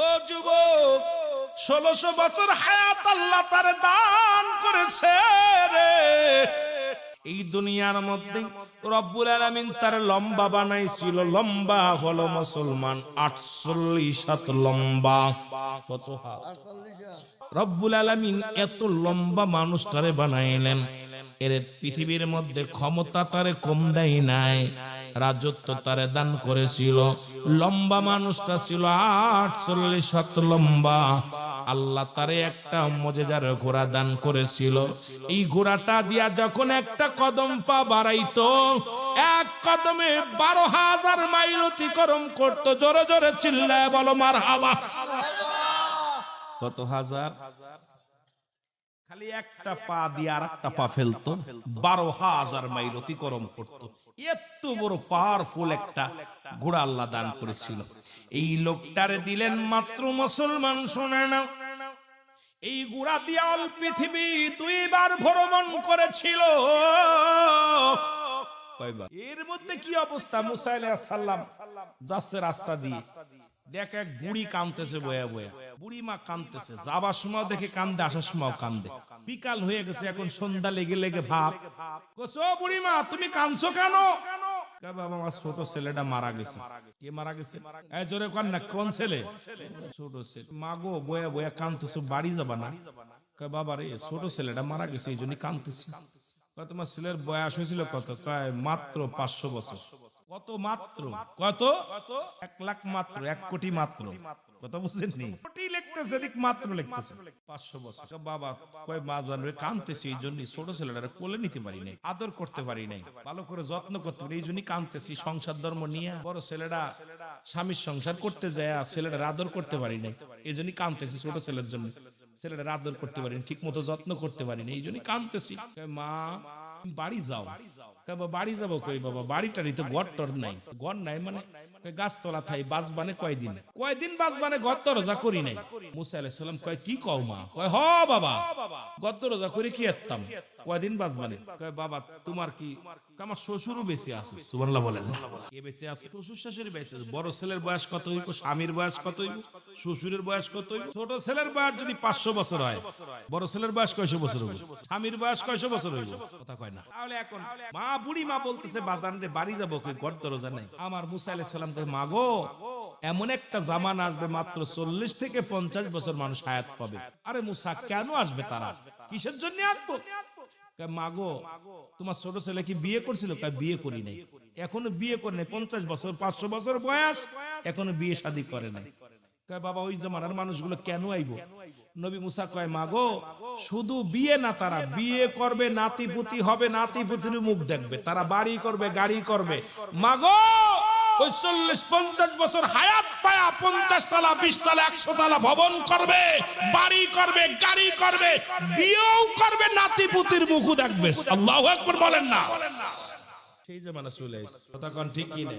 ও যুবক, 1600 বছর হায়াত আল্লাহ তারে দান করেছে রে। এই দুনিয়ার মধ্যে রব্বুল আলামিন তার লম্বা বানাইছিল। লম্বা হলো মুসলমান 48 হাত লম্বা। কত হাত? 48। রব্বুল আলামিন এত লম্বা মানুষটারে বানাইলেন। এর পৃথিবীর মধ্যে ক্ষমতা তারে কম দেয় নাই, রাজত্ব তারে দান করেছিল। লম্বা মানুষটা ছিল 48 হাত লম্বা। আল্লাহ তারে একটা মজেদার ঘোড়া দান করেছিল। এই ঘোড়াটা দিয়া যখন একটা কদম পা বাড়াইতো, এক কদমে 12,000 মাইল অতিক্রম করতো। জোরে জোরে চিল্লায় বলো মারহাবা। কত হাজার? খালি একটা পা দিয়ে আর একটা পা ফেলতো, 12,000 মাইল অতিক্রম করতো। এত বড় পাওয়ারফুল একটা ঘোড়া আল্লাহ দান করেছিল। এই লোকটারে দিলেন মাত্র মুসলমান। শোনে না, এই ঘোড়া দিয়ে অল পৃথিবী 2 বার ভ্রমণ করেছিল। কয়বার? এর মধ্যে কি অবস্থা? মুসা আলাইহিস সালাম যাচ্ছে রাস্তা দিয়ে, দেখ এক বুড়ি কাঁদতেছে বয়া বয়া। বুড়ি মা কাঁদতেছে, যাবার সময় দেখে কান্দে, আসার সময় কান্দে। বিকাল হয়ে গেছে, এখন সন্ধ্যা লেগে লেগে ভাব। কোসো বুড়ি মা, তুমি কাঁদছো কেন? বাবা, আমার ছোট ছেলেটা মারা গেছে। কে মারা গেছে? জোরে কর না, কোন ছেলে? ছোট ছেলে। মা গো, বয়া বয়া কাঁদতেছো, বাড়ি যাবা না? বাবা রে, ছোট ছেলেটা মারা গেছে, এই জন্য কাঁদতেছি। তোমার ছেলের বয়স হয়েছিল কত? মাত্র 500 বছর। কত মাত্র? কত? 1 লাখ মাত্র, 1 কোটি মাত্র। কথা বুঝছেননি? কোটি লিখতেছে, দিক মাত্র লিখতেছে। 500 বছর। বাবা কয়, মা জানবে কাঁদতেছি, এই জন্য ছোট ছেলেটারে কোলে নিতে পারি নাই, আদর করতে পারি নাই, ভালো করে যত্ন করতে পারি, এই জন্য কাঁদতেছি। সংসার ধর্ম নিয়ে বড় ছেলেটা স্বামীর সংসার করতে যায়, ছেলেটার আদর করতে পারি নাই, এই জন্য কাঁদতেছি। ছোট ছেলের জন্য ছেলেটার আদর করতে পারি, ঠিক মতো যত্ন করতে পারি না, এই জন্য কাঁদতেছি। মা বাড়ি যাও। বাড়ি যাবো কই বাবা? বাড়িটারই তো ঘর টর নাই। ঘর নাই মানে গাছতলা থাই, বাঁচবানে কয়দিন? কয়দিন বাঁচবানে? ঘর দরজা করি নাই। মুসা আলাইহিস সালাম কয়, কি কও মা? কয়, হ বাবা, ঘর দরজা করে কি এতাম, কয়দিন বাঁচবানে? কয়, বাবা তোমার কি? আমার শ্বশুরও বেঁচে আছে। সুবহানাল্লাহ বলেন না? কে বেঁচে আছে? শ্বশুর শাশুড়ি বেঁচে আছে। বড় ছেলের বয়স কত হইব? স্বামীর বয়স কত হইব? শ্বশুরের বয়স কত হইব? ছোট ছেলের বয়স যদি 500 বছর হয়, বড় ছেলের বয়স কয়শো বছর হইব? স্বামীর বয়স কয়শো বছর হইব? কথা কয় না। তাহলে এখন মা, বুড়ি মা বলতেছে, বাজান রে, বাড়ি যাবো কই, ঘর দরজা নাই। আমার মুসা আলাইহিস সালাম কয়, মা গো, এমন একটা জামানা আসবে মাত্র 40 থেকে 50 বছর মানুষ হায়াত পাবে। আরে মুসা, কেন আসবে তারা? কিসের জন্য আসবো? মাগো, তোমার ছোট ছেলে কি বিয়ে করছিল? বিয়ে করি নাই, এখনো বিয়ে করে নাই। 50 বছর 500 বছর বয়স, এখনো বিয়ে শাদী করে নাই। বাবা, ওই জামানার মানুষগুলো কেন আইবো? নবী মুসা কয়, মাগো, শুধু বিয়ে না, তারা বিয়ে করবে, নাতিপুতি হবে, নাতিপুতির মুখ দেখবে, তারা বাড়ি করবে, গাড়ি করবে। মাগো, ওই 40-50 বছর হায়াত পায়া 50 তলা, 20 তলা, 100 তলা ভবন করবে, বাড়ি করবে, গাড়ি করবে, বিয়েও করবে, নাতিপুতির মুখও দেখবে। আল্লাহু আকবার বলেন না? সেই জামানা চলে এসেছে। কথা কোন ঠিক কি না?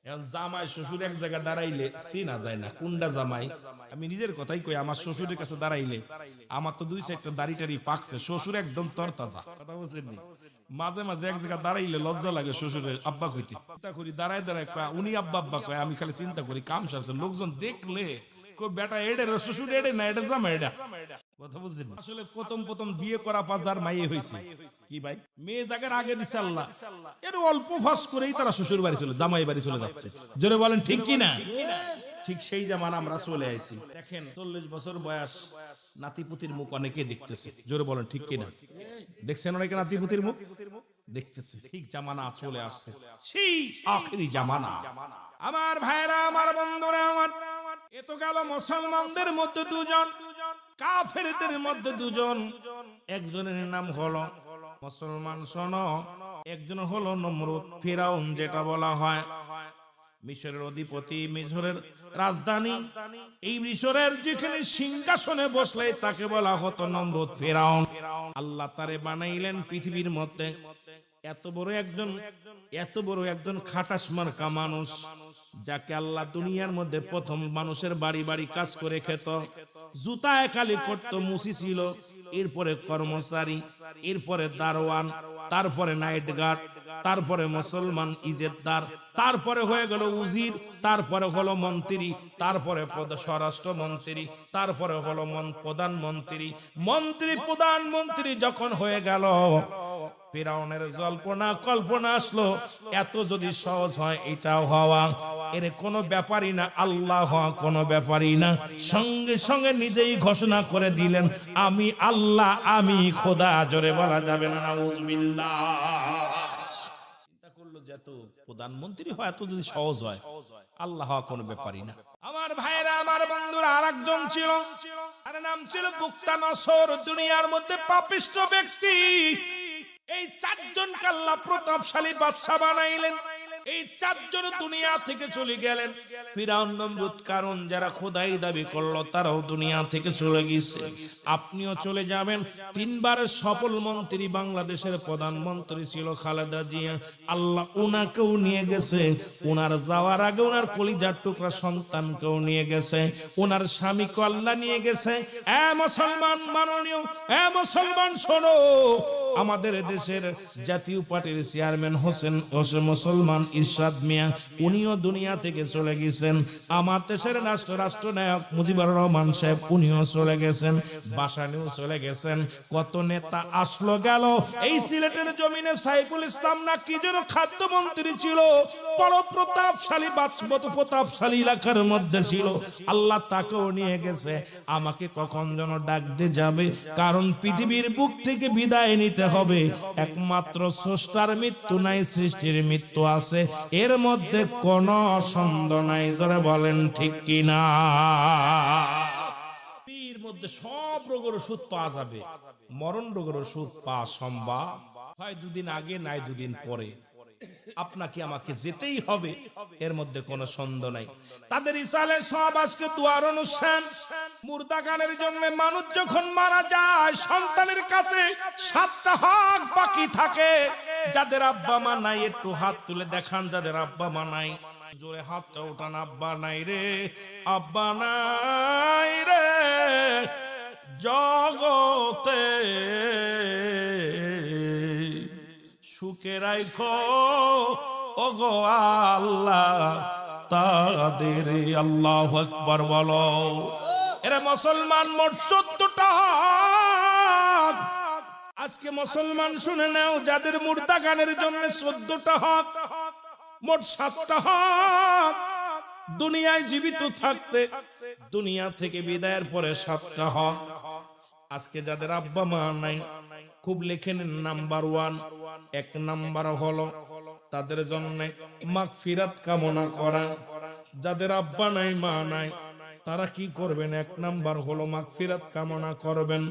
এখন জামাই শ্বশুর এক জায়গায় দাঁড়াইলে চিনা যায় না কোনটা জামাই। আমি নিজের কথাই কই, আমার শ্বশুরের কাছে দাঁড়াইলে আমার তো 2-4টা দাড়ি টাড়ি পাকছে, শ্বশুর একদম তরতাজা। কথা বুঝছেন? মাঝে মাঝে এক জায়গায় দাঁড়াইলে লজ্জা লাগে শ্বশুরের আব্বা কইতে। চিন্তা করি দাঁড়ায় দাঁড়ায় কয়, উনি আব্বা আব্বা কয়, আমি খালি চিন্তা করি কাম সারছে। লোকজন দেখলে কই, বেটা এডে শ্বশুর এডে না, এটা জামাই এটা। কথা বুঝছেন? আসলে প্রথম বিয়ে করা পাজার মাইয়ে হয়েছে কি ভাই, মেয়ে জায়গার আগে দিছে আল্লাহ, এর অল্প ফাঁস করেই তারা শ্বশুর বাড়ি চলে, জামাই বাড়ি চলে যাচ্ছে। জোরে বলেন ঠিক কি না? ঠিক সেই জামানা আমরা চলে আইছি। দেখেন 40 বছর বয়স, নাতিপুতির মুখ অনেকে দেখতেছে। জোরে বলেন ঠিক কি না? দেখছেন অনেকে নাতিপুতির মুখ দেখতেছে। ঠিক জামানা চলে আসছে, সেই আখেরি জামানা। আমার ভাইরা, আমার বন্ধুরা, আমার এ তো গেল মুসলমানদের মধ্যে 2 জন, কাফেরদের মধ্যে 2 জন। একজনের নাম হলো মুসলমান, শোনো, একজন হলো নমরুদ, ফিরাউন যেটা বলা হয়, মিশরের অধিপতি, মিশরের রাজধানী। এই মিশরের যেখানে সিংহাসনে বসলে তাকে বলা হতো নমরুদ, ফিরাউন। আল্লাহ তারে বানাইলেন পৃথিবীর মধ্যে এত বড় একজন খাটাস মার্কা মানুষ, যাকে আল্লাহ দুনিয়ার মধ্যে প্রথম মানুষের বাড়ি বাড়ি কাজ করে খেত, জুতা একালি করত, মুসি ছিল, এরপরে কর্মচারী, এরপরে দারোয়ান, তারপরে নাইট গার্ড, তারপরে মুসলমান ইজ্জতদার, তারপরে হয়ে গেল উজির, তারপরে হলো মন্ত্রী, তারপরে স্বরাষ্ট্র মন্ত্রী, তারপরে হলো প্রধানমন্ত্রী। মন্ত্রী প্রধানমন্ত্রী যখন হয়ে গেল, ফিরাউনের জল্পনা কল্পনা আসলো, এত যদি সহজ হয় এটাও হওয়া এর কোনো ব্যাপারই না, আল্লাহ হওয়া কোনো ব্যাপারই না। সঙ্গে সঙ্গে নিজেই ঘোষণা করে দিলেন, আমি আল্লাহ, আমি খোদা। জোরে বলা যাবে না নাউজুবিল্লাহ। চিন্তা করলো যে এত প্রধানমন্ত্রী হয় এত যদি সহজ হয়, আল্লাহ হওয়া কোনো ব্যাপারই না। আমার ভাইরা, আমার বন্ধুরা, আরেকজন ছিল, তার নাম ছিল বুকতানসর। দুনিয়ার মধ্যে পাপিষ্ঠ ব্যক্তি। এই চারজনকে আল্লাহ প্রতাপশালী বাদশা বানাইলেন। এই চারজন দুনিয়া থেকে চলে গেলেন। ফিরাউন, নমরুদ, কারণ যারা খোদাই দাবি করলো তারাও দুনিয়া থেকে চলে গেছে। আপনিও চলে যাবেন। তিনবারের সফল মন্ত্রী, বাংলাদেশের প্রধানমন্ত্রী ছিল খালেদা জিয়া। আল্লাহ উনাকেও নিয়ে গেছে। উনার যাওয়ার আগে উনার কলিজার টুকরা সন্তানকেও নিয়ে গেছে। উনার স্বামীকে আল্লাহ নিয়ে গেছে। মুসলমান মাননীয়, মুসলমান শোনো, আমাদের দেশের জাতীয় পার্টির চেয়ারম্যান হোসেন মুসলমান ইরশাদ মিয়া, উনিও দুনিয়া থেকে চলে গেছেন। আমার দেশের রাষ্ট্রনায়ক মুজিবুর রহমান সাহেব, উনিও চলে গেছেন। বাসানিও চলে গেছেন। কত নেতা আসলো গেল। এই সিলেটের জমিনে সাইফুল ইসলাম না কি যেন খাদ্যমন্ত্রী ছিল, বড় প্রতাপশালী, প্রতাপশালী এলাকার মধ্যে ছিল। আল্লাহ তাকেও নিয়ে গেছে। আমাকে কখন যেন ডাক দিয়ে যাবে, কারণ পৃথিবীর বুক থেকে বিদায় নিতে হবে। একমাত্র স্রষ্টার মৃত্যু নাই, সৃষ্টির মৃত্যু আছে, এর মধ্যে কোনো সন্দেহ নাই। যারা বলেন ঠিক কিনা? এর মধ্যে সব রোগের ওষুধ পাওয়া যাবে, মরণ রোগের ওষুধ পাওয়া সম্ভব হয় দুদিন আগে, নাই দুদিন পরে। আপনাকে আমাকে যেতেই হবে, এর মধ্যে কোনো সন্দেহ নাই। তাদের ইসালে সব আজকে দুয়ার অনুষ্ঠান। মুর্দা গানের জন্য মানুষ যখন মারা যায়, সন্তানের কাছে 7টা হক বাকি থাকে। যাদের আব্বা মা নাই একটু হাত তুলে দেখান, যাদের আব্বা মা নাই জোরে হাতটা ওঠান। আব্বা নাই রে, আব্বা নাই রে জগতে, সুখে রাখো ওগো আল্লাহ তাদের। আল্লাহু আকবার বলো। এরা মুসলমান মোট 14টা হক। আজকে মুসলমান শুনে নাও, যাদের মুর্দা গানের জন্য 14টা হক, মোট 7টা হক। দুনিয়ায় জীবিত থাকতে, দুনিয়া থেকে বিদায়ের পরে 7টা হক। আজকে যাদের আব্বা মা নাই, খুব লিখে নেন। নাম্বার 1, 1 নাম্বার হলো তাদের জন্য মাগফিরাত কামনা করা। যাদের আব্বা নাই মা নাই, তারা কি করবেন? 1 নাম্বার হলো মাগফিরাত কামনা করবেন।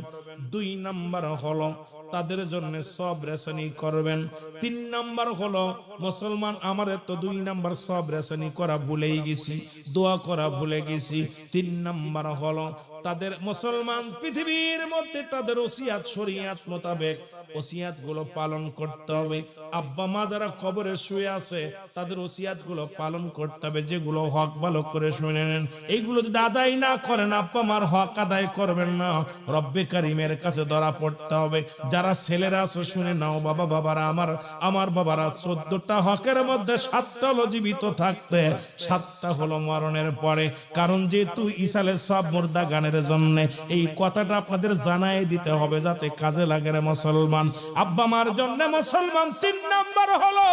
2 নাম্বার হলো তাদের জন্য সব রেশনি করবেন। 3 নাম্বার হলো মুসলমান, আমাদের তো 2 নাম্বার সব রেশনি করা ভুলেই গেছি, দোয়া করা ভুলে গেছি। 3 নাম্বার হলো তাদের মুসলমান পৃথিবীর মধ্যে তাদের ওসিয়াত, শরীয়ত মোতাবেক ওসিয়াত গুলো পালন করতে হবে। আব্বা মা যারা কবরে শুয়ে আছে, তাদের ওসিয়াত গুলো পালন করতে হবে। যেগুলো হক ভালো করে শুনে নেন। এইগুলো যদি আদায় না করেন, আব্বা মার হক আদায় করবেন না, রব্বে কারিমের কাছে ধরা পড়তে হবে। যারা ছেলেরা আছে শুনে নাও, বাবারা, আমার বাবারা, 14টা হকের মধ্যে 7টা হলো জীবিত থাকতে, 7টা হলো মরণের পরে। কারণ যেহেতু ইসালে সব মুর্দা গানের জন্য এই কথাটা আপনাদের জানাই দিতে হবে, যাতে কাজে লাগে রে মুসলমান। আব্বা মার জন্য মুসলমান 3 নাম্বার হলো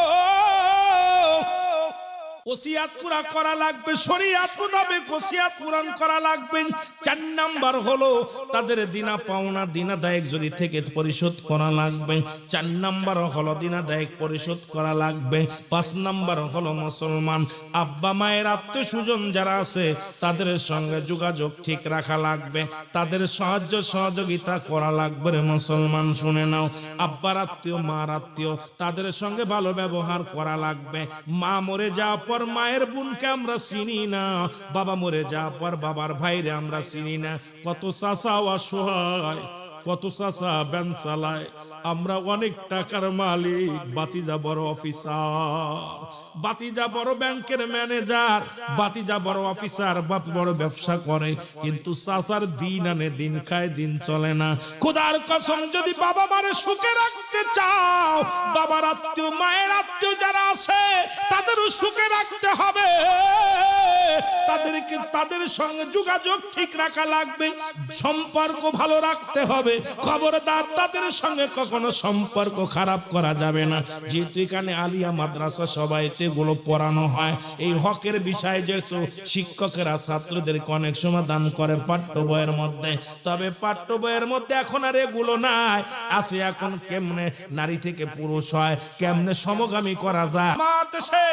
ওসিয়াত পুরা করা লাগবে, শরীয়ত মোতাবেক ওসিয়াত পূরণ করা লাগবে। 4 নাম্বার হলো তাদের দিনা পাওনা, দিনা দায়ক যদি থেকে পরিশোধ করা লাগবে। 4 নাম্বার হলো দিনা দায়ক পরিশোধ করা লাগবে। 5 নাম্বার হলো মুসলমান আব্বা মায়ের আত্মীয় স্বজন যারা আছে, তাদের সঙ্গে যোগাযোগ ঠিক রাখা লাগবে, তাদের সাহায্য সহযোগিতা করা লাগবে রে মুসলমান। শুনে নাও, আব্বার আত্মীয়, মার আত্মীয়, তাদের সঙ্গে ভালো ব্যবহার করা লাগবে। মা মরে যাওয়ার পর মায়ের বোনকে আমরা চিনি না, বাবা মরে যাওয়ার পর বাবার ভাইরে আমরা চিনি না। কত চাচা অসহায়, কত চাচা ব্যান চালায়, আমরা অনেক টাকার মালিক, বাতিজা বড় অফিসার, বাতিজা বড় ব্যাংকের ম্যানেজার, বাতিজা বড় অফিসার, বাপ বড় ব্যবসা করে, কিন্তু চাচার দিন আনে দিন খায়, দিন চলে না। খোদার কসম, যদি বাবা মারে সুখে রাখতে চাও, বাবার আত্মীয় মায়ের আত্মীয় যারা আছে তাদেরও সুখে রাখতে হবে, তাদেরকে তাদের সঙ্গে যোগাযোগ ঠিক রাখা লাগবে, সম্পর্ক ভালো রাখতে হবে, খবরদার তাদের সঙ্গে কখনো সম্পর্ক খারাপ করা যাবে না। যেহেতু এখানে আলিয়া মাদ্রাসা সবাইতে গুলো পড়ানো হয়, এই হকের বিষয়ে যেহেতু শিক্ষকেরা ছাত্রদেরকে অনেক সময় দান করে পাঠ্য বইয়ের মধ্যে, তবে পাঠ্য বইয়ের মধ্যে এখন আর এগুলো নাই, আছে এখন কেমনে নারী থেকে পুরুষ হয়, কেমনে সমগামী করা যায়। আমার দেশে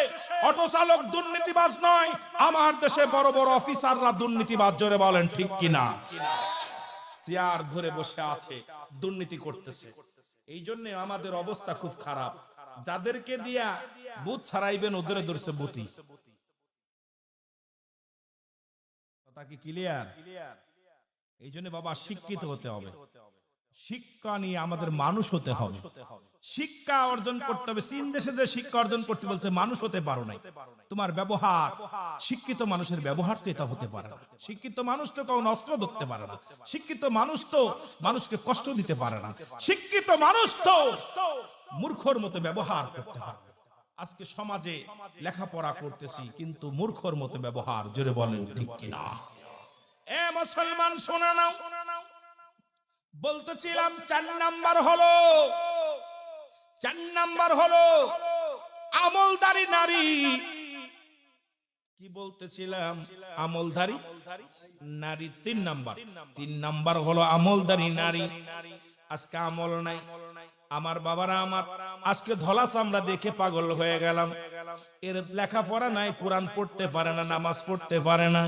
অটো চালক দুর্নীতিবাজ নয়, আমার দেশে বড় বড় অফিসাররা দুর্নীতিবাজ, জোরে বলেন ঠিক কিনা? চেয়ার ধরে বসে আছে, দুর্নীতি করতেছে। এই জন্য আমাদের অবস্থা খুব খারাপ। যাদেরকে দিয়া বুথ ছাড়াইবেন ওদের ধরছে বুতি। কথা কি ক্লিয়ার? এই জন্য বাবা শিক্ষিত হতে হবে, শিক্ষা নিয়ে আমাদের মানুষ হতে হবে, শিক্ষা অর্জন করতে হবে। চীন দেশে যে শিক্ষা অর্জন করতে বলছে, মানুষ হতে পারো নাই, তোমার ব্যবহার, শিক্ষিত মানুষের ব্যবহার তো এটা হতে পারে না। শিক্ষিত মানুষ তো কাউকে অস্ত্র ধরতে পারে না, শিক্ষিত মানুষ তো মানুষকে কষ্ট দিতে পারে না, শিক্ষিত মানুষ তো মূর্খর মতো ব্যবহার করতে পারে। আজকে সমাজে লেখাপড়া করতেছি কিন্তু মূর্খর মতো ব্যবহার, জোরে বলেন ঠিক কিনা? এ মুসলমান শোনা নাও, বলতেছিলাম 4 নাম্বার হলো আমলদারি নারী। কি বলতেছিলাম? আমলদারি নারী 3 নাম্বার হলো আমলদারি নারী। আজকে আমল নাই। আমার বাবারা আমার আজকে ধলা চামড়া দেখে পাগল হয়ে গেলাম। এর লেখাপড়া নাই, কোরআন পড়তে পারে না, নামাজ পড়তে পারে না,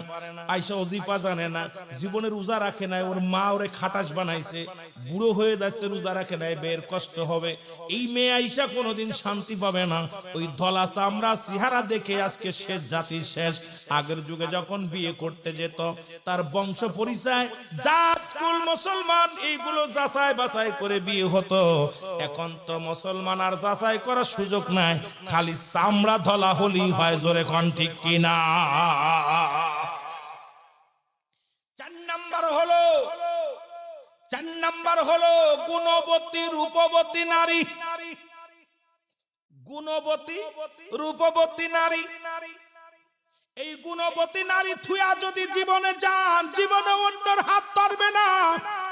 আয়সা ওজিফা জানে না, জীবনে রোজা রাখে নাই, ওর মা ওরে খাটাস বানাইছে, বুড়ো হয়ে যাচ্ছে, রোজা রাখে নাই, বের কষ্ট হবে। এই মেয়ে আয়সা কোনোদিন শান্তি পাবে না। ওই ধলা চামড়া চেহারা দেখে আজকে শেষ জাতি শেষ। আগের যুগে যখন বিয়ে করতে যেত, তার বংশ পরিচয়, জাত, কুল, মুসলমান, এইগুলো যাচাই বাছাই করে বিয়ে হতো। এখন তো মুসলমান আর যাচাই করার সুযোগ নাই, খালি চামড়া ধলা হলি হয়, জোরে কোন ঠিক কিনা? 4 নাম্বার হলো গুণবতী রূপবতী নারী। গুণবতী রূপবতী নারী, এই গুণবতী নারী থুয়া যদি জীবনে যান, জীবনে অন্যের হাত ধরবে না।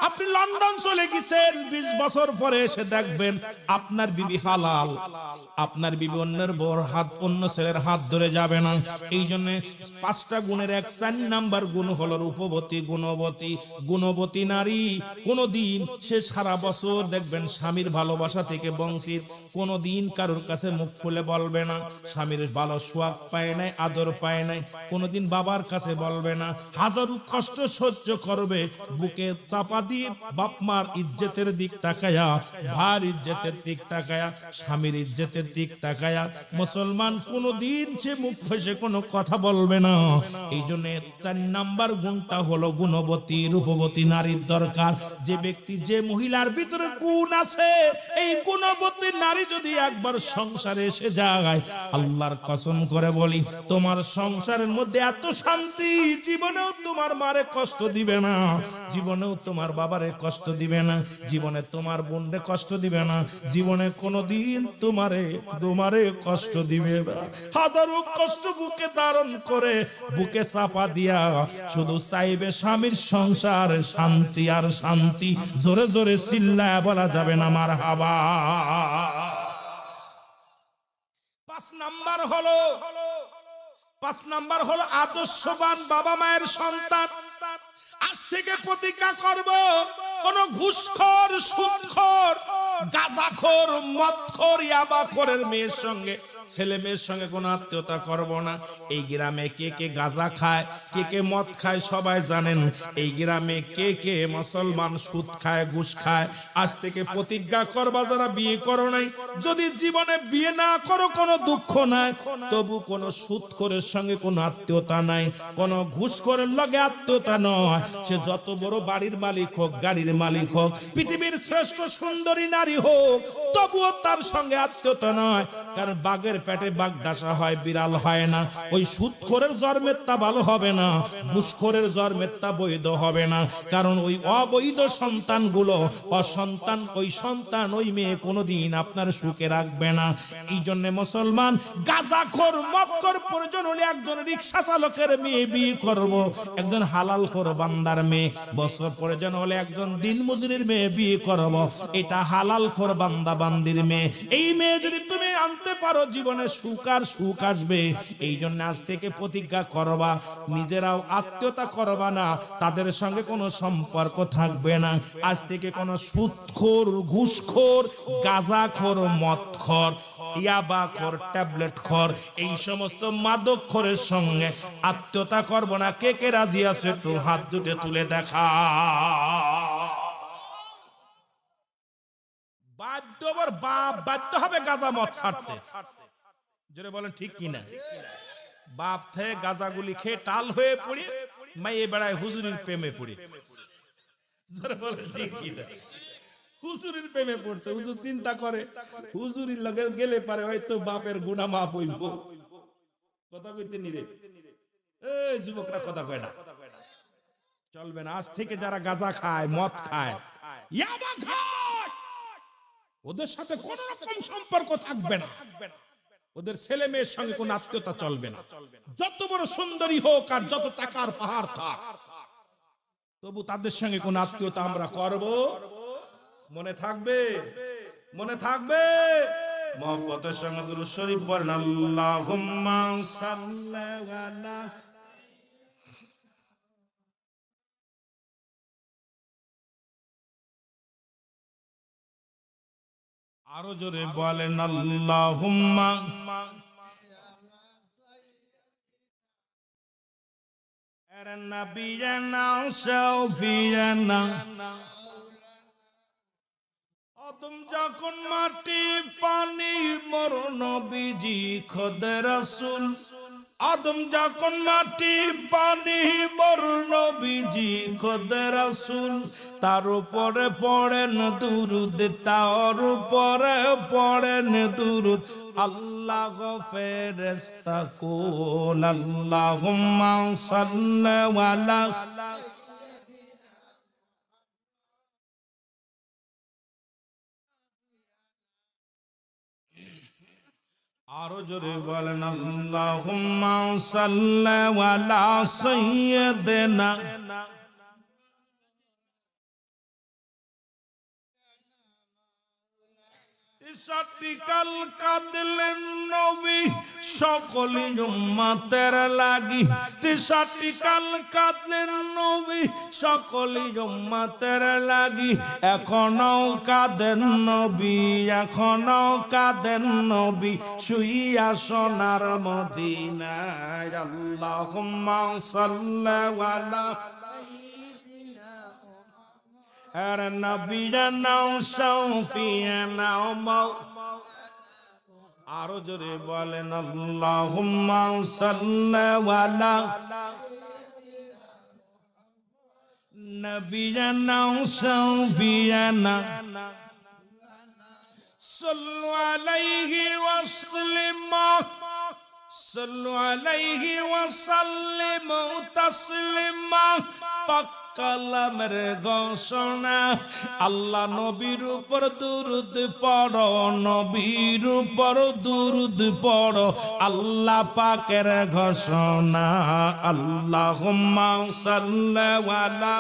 আপনি লন্ডন চলে গেছেন, 20 বছর পরে এসে দেখবেন আপনার বিবি হালাল, আপনার বিবি অন্যের বড় হাত, অন্য ছেলের হাত ধরে যাবে না। এই জন্য 5টা গুণের 4 নাম্বার গুণ হলো রূপবতী গুণবতী। গুণবতী নারী কোনদিন সে সারা বছর দেখবেন স্বামীর ভালোবাসা থেকে বঞ্চিত, কোনদিন কারোর কাছে মুখ খুলে বলবে না, স্বামীর ভালো সোয়াগ পায় নাই, আদর পায় নাই, কোনদিন বাবার কাছে বলবে না, হাজারো কষ্ট সহ্য করবে, বুকে চাপা দিয়ে বাপ মার ইজ্জতের দিক তাকায়া, ভার ইজ্জতের দিক তাকায়া, স্বামীর ইজ্জতের দিক তাকায়া মুসলমান কোনদিন সে মুখ ফসে কোনো কথা বলবে না। এই জন্য 4 নাম্বার গুণটা হলো গুণবতী রূপবতী নারীর দরকার। যে ব্যক্তি, যে মহিলার ভিতরে গুণ আছে, এই গুণবতী নারী যদি একবার সংসারে এসে যায়, আল্লাহর কসম করে বলি, তোমার সংসারের মধ্যে এত শান্তি, জীবনেও তোমার মারে কষ্ট দিবে না, জীবনেও তোমার বাবারে কষ্ট দিবে না, জীবনে তোমার বোনরে কষ্ট দিবে না, জীবনে কোনোদিন তোমারে কষ্ট দিবে না। হাজারো কষ্ট বুকে ধারণ করে, বুকে চাপা দিয়া শুধু চাইবে স্বামীর সংসার শান্তি আর শান্তি। জোরে জোরে চিল্লায়া বলা যাবে না মারহাবা। 5 নাম্বার হলো আদর্শবান বাবা মায়ের সন্তান। আজ থেকে প্রতিজ্ঞা করব, কোন ঘুষখোর, সুদখোর, গাঁজাখোর, মদখোর, ইয়াবাখোরের মেয়ের সঙ্গে ছেলে মেয়ের সঙ্গে কোনো আত্মীয়তা করব না। এই গ্রামে কে কে গাঁজা খায়, কে কে মদ খায় সবাই জানেন। এই গ্রামে কে কে মুসলমান সুদ খায়, ঘুষ খায়। আজ থেকে প্রতিজ্ঞা করবা, যারা বিয়ে করো নাই, যদি জীবনে বিয়ে না করো কোনো দুঃখ নাই, তবু কোনো সুদখোরের সঙ্গে কোনো আত্মীয়তা নাই, কোনো ঘুষখোরের লগে আত্মীয়তা নয়। সে যত বড় বাড়ির মালিক হোক, গাড়ির মালিক হোক, পৃথিবীর শ্রেষ্ঠ সুন্দরী নারী হোক, তবুও তার সঙ্গে আত্মীয়তা নয়। কারণ বাঘের পেটে বাঘ ডাসা হয়, বিড়াল হয় না। ওই সুদখোরের জন্মেরটা ভালো হবে না, ঘুষখোরের জন্মেরটা বৈধ হবে না। কারণ ওই অবৈধ সন্তানগুলো অসন্তান, ওই সন্তান ওই মেয়ে কোনোদিন আপনার সুখে রাখবে না। এই জন্য মুসলমান গাঁজাখোর মদখোর প্রয়োজন হলে একজন রিকশা চালকের মেয়ে বিয়ে করব, একজন হালালখোর বান্দার মেয়ে। বছর প্রয়োজন হলে একজন দিনমজুরের মেয়ে বিয়ে করব, এটা হালালখোর বান্দা বান্দির মেয়ে। এই মেয়ে যদি তুমি আনতে পারো, জীবনে সুখ আর সুখ আসবে। এই জন্য আজ থেকে প্রতিজ্ঞা করবা, নিজেরাও আত্মীয়তা করবা না, তাদের সঙ্গে কোনো সম্পর্ক থাকবে না। আজ থেকে কোনো সুদখোর, ঘুষখোর, গাঁজাখোর, মদখোর, ইয়াবাখোর, ট্যাবলেটখোর, এই সমস্ত মাদকখোরের সঙ্গে আত্মীয়তা করব না। কে কে রাজি আছে একটু হাত দুটো তুলে দেখা। বাধ্য হবে গাঁজা মদ ছাড়তে। জোরে বলেন ঠিক কিনা? বাপ থেকে গাঁজাগুলি খেয়ে টাল হয়ে পড়ে মাইয়ে বেড়ায় হুজুরির প্রেমে পড়ে। জোরে বলেন ঠিক কিনা? হুজুরির প্রেমে পড়ছে। হুজুর চিন্তা করে হুজুরির লগে গেলে পারে হয়তো বাপের গুনাহ মাফ হইব। কথা কইতে নিরে এই যুবকরা কথা কয় না, চলবে না। আজ থেকে যারা গাঁজা খায়, মদ খায়, ইয়াবা খায়, ওদের সাথে কোন রকম সম্পর্ক থাকবে না। ওদের ছেলে মেয়ের সঙ্গে কোন আত্মীয়তা চলবে না। যত বড় সুন্দরী হোক আর যত টাকার পাহাড় থাক, তবু তাদের সঙ্গে কোন আত্মীয়তা আমরা করব। মনে থাকবে, মনে থাকবে। মহব্বতের সঙ্গে দুরূদ শরীফ পড়েন। আল্লাহুম্মা সাল্লি আলা। আরো জোরে বলেন আল্লাহুম্মা। এর নবিয়ানা শাফিয়ানা। আদম যখন মাটি পানি মোর নবীজি খোদা রাসূল। আদম যখন মাটি পানি মোর নবীজি খোদা রাসূল। তার উপরে পড়েন দুরূদ, তার উপরে পড়েন দুরূদ। আল্লাহ ফেরেশতা কুল। আল্লাহুম্মা সাল্লি আলা। আরো জোরে বলেন আল্লাহুম্মা সাল্লি আলা সাইয়্যিদিনা। সাতিকাল কাঁদলেন নবী সকল উম্মতের লাগি। সাতিকাল কাঁদলেন নবী সকল উম্মতের লাগি। এখনো কাঁদেন নবী, এখনো কাঁদেন নবী শুইয়া সোনার মদিনায়। আল্লাহুম্মা সাল্লি আলা। আর নবিয়ানা শাফিয়ানা মাও। আরো জোরে বলেন আল্লাহুম্মা সাল্লি আলা নবিয়ানা শাফিয়ানা। সাল্লু আলাইহি ওয়াসাল্লিমু, সাল্লু আলাইহি ওয়াসাল্লিমু তাসলিমা। কালামের ঘোষণা। আল্লাহ নবীর উপর দুরূদ পড়ো, নবীর উপর দুরূদ পড়ো। আল্লাহ পাকের ঘোষণা। আল্লাহুম্মা সাল্লি আলা।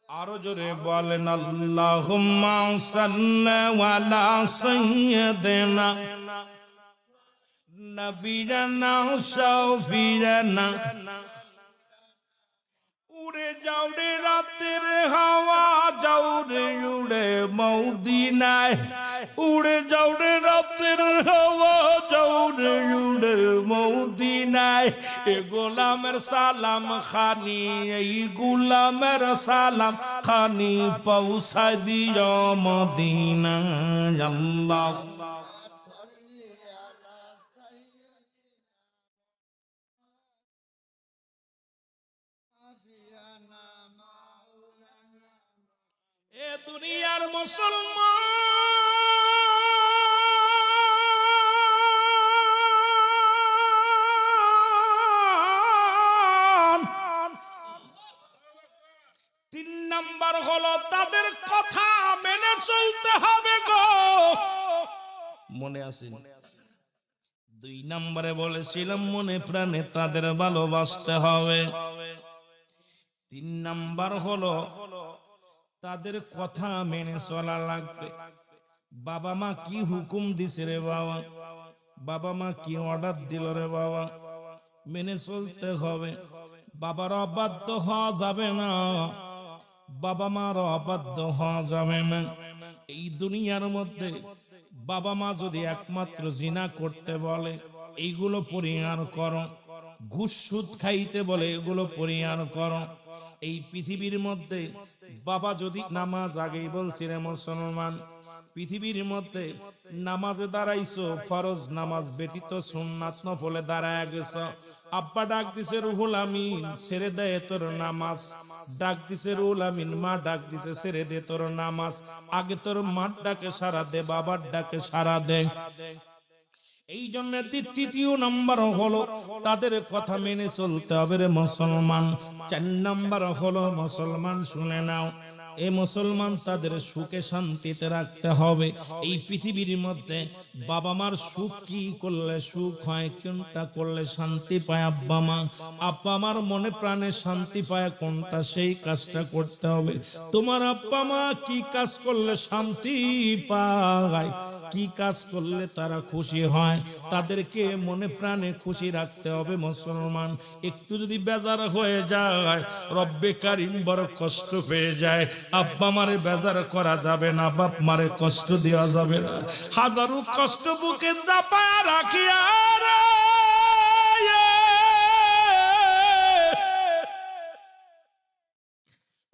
আরো জোরে বলেন আল্লাহুম্মা সাল্লি আলা সাইয়্যিদিনা নবিয়ানা শাফিয়ানা উড়ে যাও রে রাতের হাওয়া যাও রে উড়ে মদিনায় উড়ে যাও রে রাতের হাওয়া যাও রে উড়ে মদিনায় এ গোলামের সালাম খানি এই গোলামের সালাম খানি পৌঁছায় দিও মদিনায় আল্লাহ এ দুনিয়ার মুসলমান তিন নাম্বার হলো তাদের কথা মেনে চলতে হবে গো মনে আছে দুই নম্বরে বলেছিলাম মনে প্রাণে তাদের ভালোবাসতে হবে তিন নাম্বার হলো তাদের কথা মেনে চলা লাগবে বাবা মা কি হুকুম দিছে রে বাবা বাবা মা কি অর্ডার দিল রে বাবা মেনে চলতে হবে বাবার অবাধ্য হওয়া যাবে না বাবা মার অবাধ্য হওয়া যাবে না এই দুনিয়ার মধ্যে বাবা মা যদি একমাত্র জিনা করতে বলে এইগুলো পরিহার করো ঘুষ সুদ খাইতে বলে এগুলো পরিহার করো এই পৃথিবীর মধ্যে বাবা যদি নামাজ আগেই বলছি রে মুসলমান পৃথিবীর মধ্যে নামাজে দাঁড়াইছো ফরজ নামাজ ব্যতীত সুন্নাত নফলে দাঁড়ায় গেছো আব্বা ডাক দিছে রুহুল আমিন ছেড়ে দেয় তোর নামাজ ডাক দিছে রুহুল আমিন মা ডাক দিছে ছেড়ে দে তোর নামাজ আগে তোর মার ডাকে সারা দে বাবার ডাকে সারা দে এই জন্য তৃতীয় নাম্বার হলো তাদের কথা মেনে চলতে হবে রে মুসলমান চার নাম্বার হলো মুসলমান শুনে নাও এ মুসলমান তাদের সুখে শান্তিতে রাখতে হবে এই পৃথিবীর মধ্যে বাবা মার সুখ কি করলে সুখ হয় কোনটা করলে শান্তি পায় আব্বা মার মনে প্রাণে শান্তি পায় কোনটা সেই কাজটা করতে হবে তোমার আব্বা মা কি কাজ করলে শান্তি পায় কি কাজ করলে তারা খুশি হয় তাদেরকে মনে প্রাণে খুশি রাখতে হবে মুসলমান একটু যদি বেজার হয়ে যায় রব্বে কারিম বড় কষ্ট পেয়ে যায় আব্বা মারে বেজার করা যাবে না বাপ মারে কষ্ট দেওয়া যাবে না হাজারো কষ্ট বুকে চাপায়া রাখি আর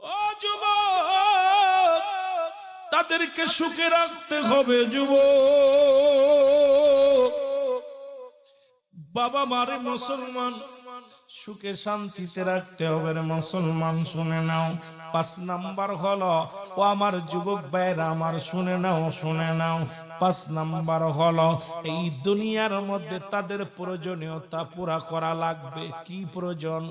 ও যুবক তাদেরকে সুখে রাখতে হবে যুবক বাবা মারে মুসলমান সুখে শান্তিতে রাখতে হবে রে মুসলমান শুনে নাও পাঁচ নাম্বার হলো ও আমার যুবক ভাইরা আমার শুনে নাও পাঁচ নাম্বার হলো এই দুনিয়ার মধ্যে তাদের প্রয়োজনীয়তা পুরা করা লাগবে কি প্রয়োজন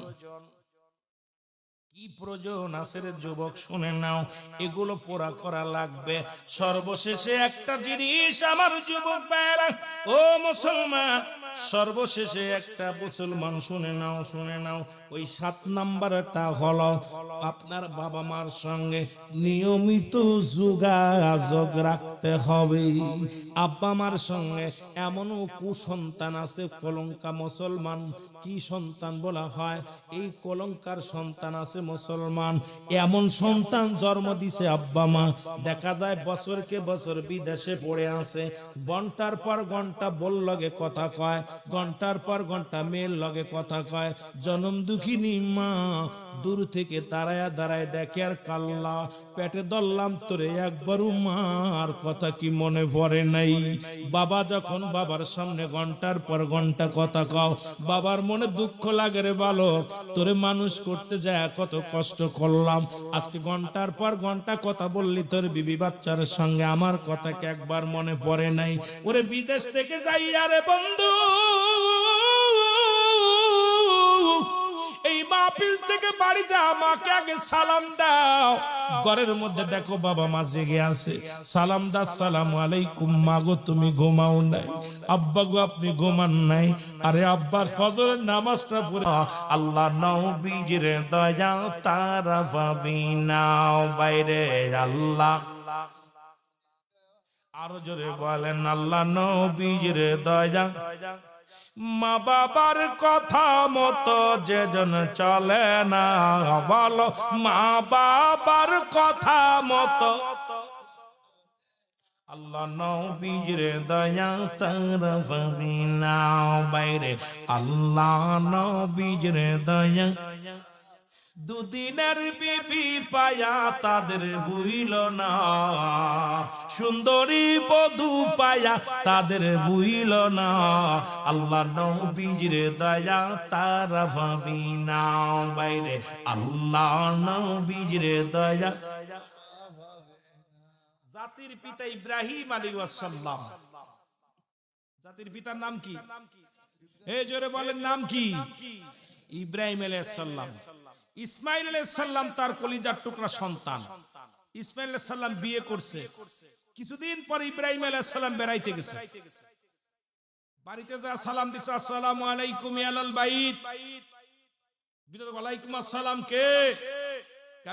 আছে রে যুবক শুনে নাও এগুলো পুরা করা লাগবে সর্বশেষে একটা জিনিস আমার যুবক ভাইরা ও মুসলমান সর্বশেষে একটা মুসলমান শুনে নাও ওই 7 নাম্বারটা হলো আপনার বাবা মার সঙ্গে নিয়মিত যোগাযোগ রাখতে হবে আব্বা মার সঙ্গে এমনও কুসন্তান আছে কলঙ্কা মুসলমান কি সন্তান বলা হয় এই কলঙ্কার সন্তান আছে মুসলমান এমন সন্তান জন্ম দিছে আব্বা মা দেখা যায় বছরকে বছর বিদেশে পড়ে আছে ঘন্টার পর ঘন্টা বল লগে কথা কয় ঘন্টার পর ঘন্টা মেয়ের লগে কথা কয় জনম দুঃখিনী মা দূর থেকে দাঁড়ায় দেখে আর কাল্লা পেটে ধরলাম তোরে একবারও মার কথা কি মনে পড়ে নাই বাবা যখন বাবার সামনে ঘন্টার পর ঘন্টা কথা কও বাবার মনে দুঃখ লাগে রে বালক তোরে মানুষ করতে যায় কত কষ্ট করলাম আজকে ঘন্টার পর ঘন্টা কথা বললি তোর বিবি বাচ্চার সঙ্গে আমার কথা কি একবার মনে পড়ে নাই ওরে বিদেশ থেকে যাই আরে বন্ধু এই মাহফিল থেকে বাড়িতে আমাকে আগে সালাম দাও ঘরের মধ্যে দেখো বাবা মা জেগে আছে সালাম দাও আসসালামু আলাইকুম মা গো তুমি ঘুমাও নাই আব্বা গো আপনি ঘুমান নাই আরে আব্বার ফজরের নামাজটা পড়ে আল্লাহ নবীজির দয়া তারা পাবি নাও বাইরে আল্লাহ আরো জোরে বলেন আল্লাহ নবীজির দয়া মা বাবার কথা মতো যেজন চলে না, বলো মা বাবার কথা মতো আল্লাহ নবীর দয়া তার ফরিনা বাইরে, আল্লাহ নবীর দয়া। দুদিনের বিবি পায়া তাদের ভুইল না, সুন্দরী বধূ পায়া তাদের ভুইল না, আল্লাহ নবীর দয়া তারা ভাবিনা বাইরে, আল্লাহ নবীর দয়া। জাতির পিতা ইব্রাহিম আলাইহিস সালাম, জাতির পিতার নাম কি? এই জোরে বলেন নাম কি? ইব্রাহিম আলাইহিস সালাম। ইসমাইল আলাইহিস সালাম তার কলিজার টুকরা সন্তান। ইসমাইল আলাইহিস সালাম বিয়ে করছে, কিছুদিন পর ইব্রাহিম আলাইহিস সালাম বেড়াইতে গেছে, বাড়িতে যা সালাম দিছে, আসসালামু আলাইকুম ইয়ালাল বাইত। বিদাত ওয়ালাইকুম আসসালাম, কে?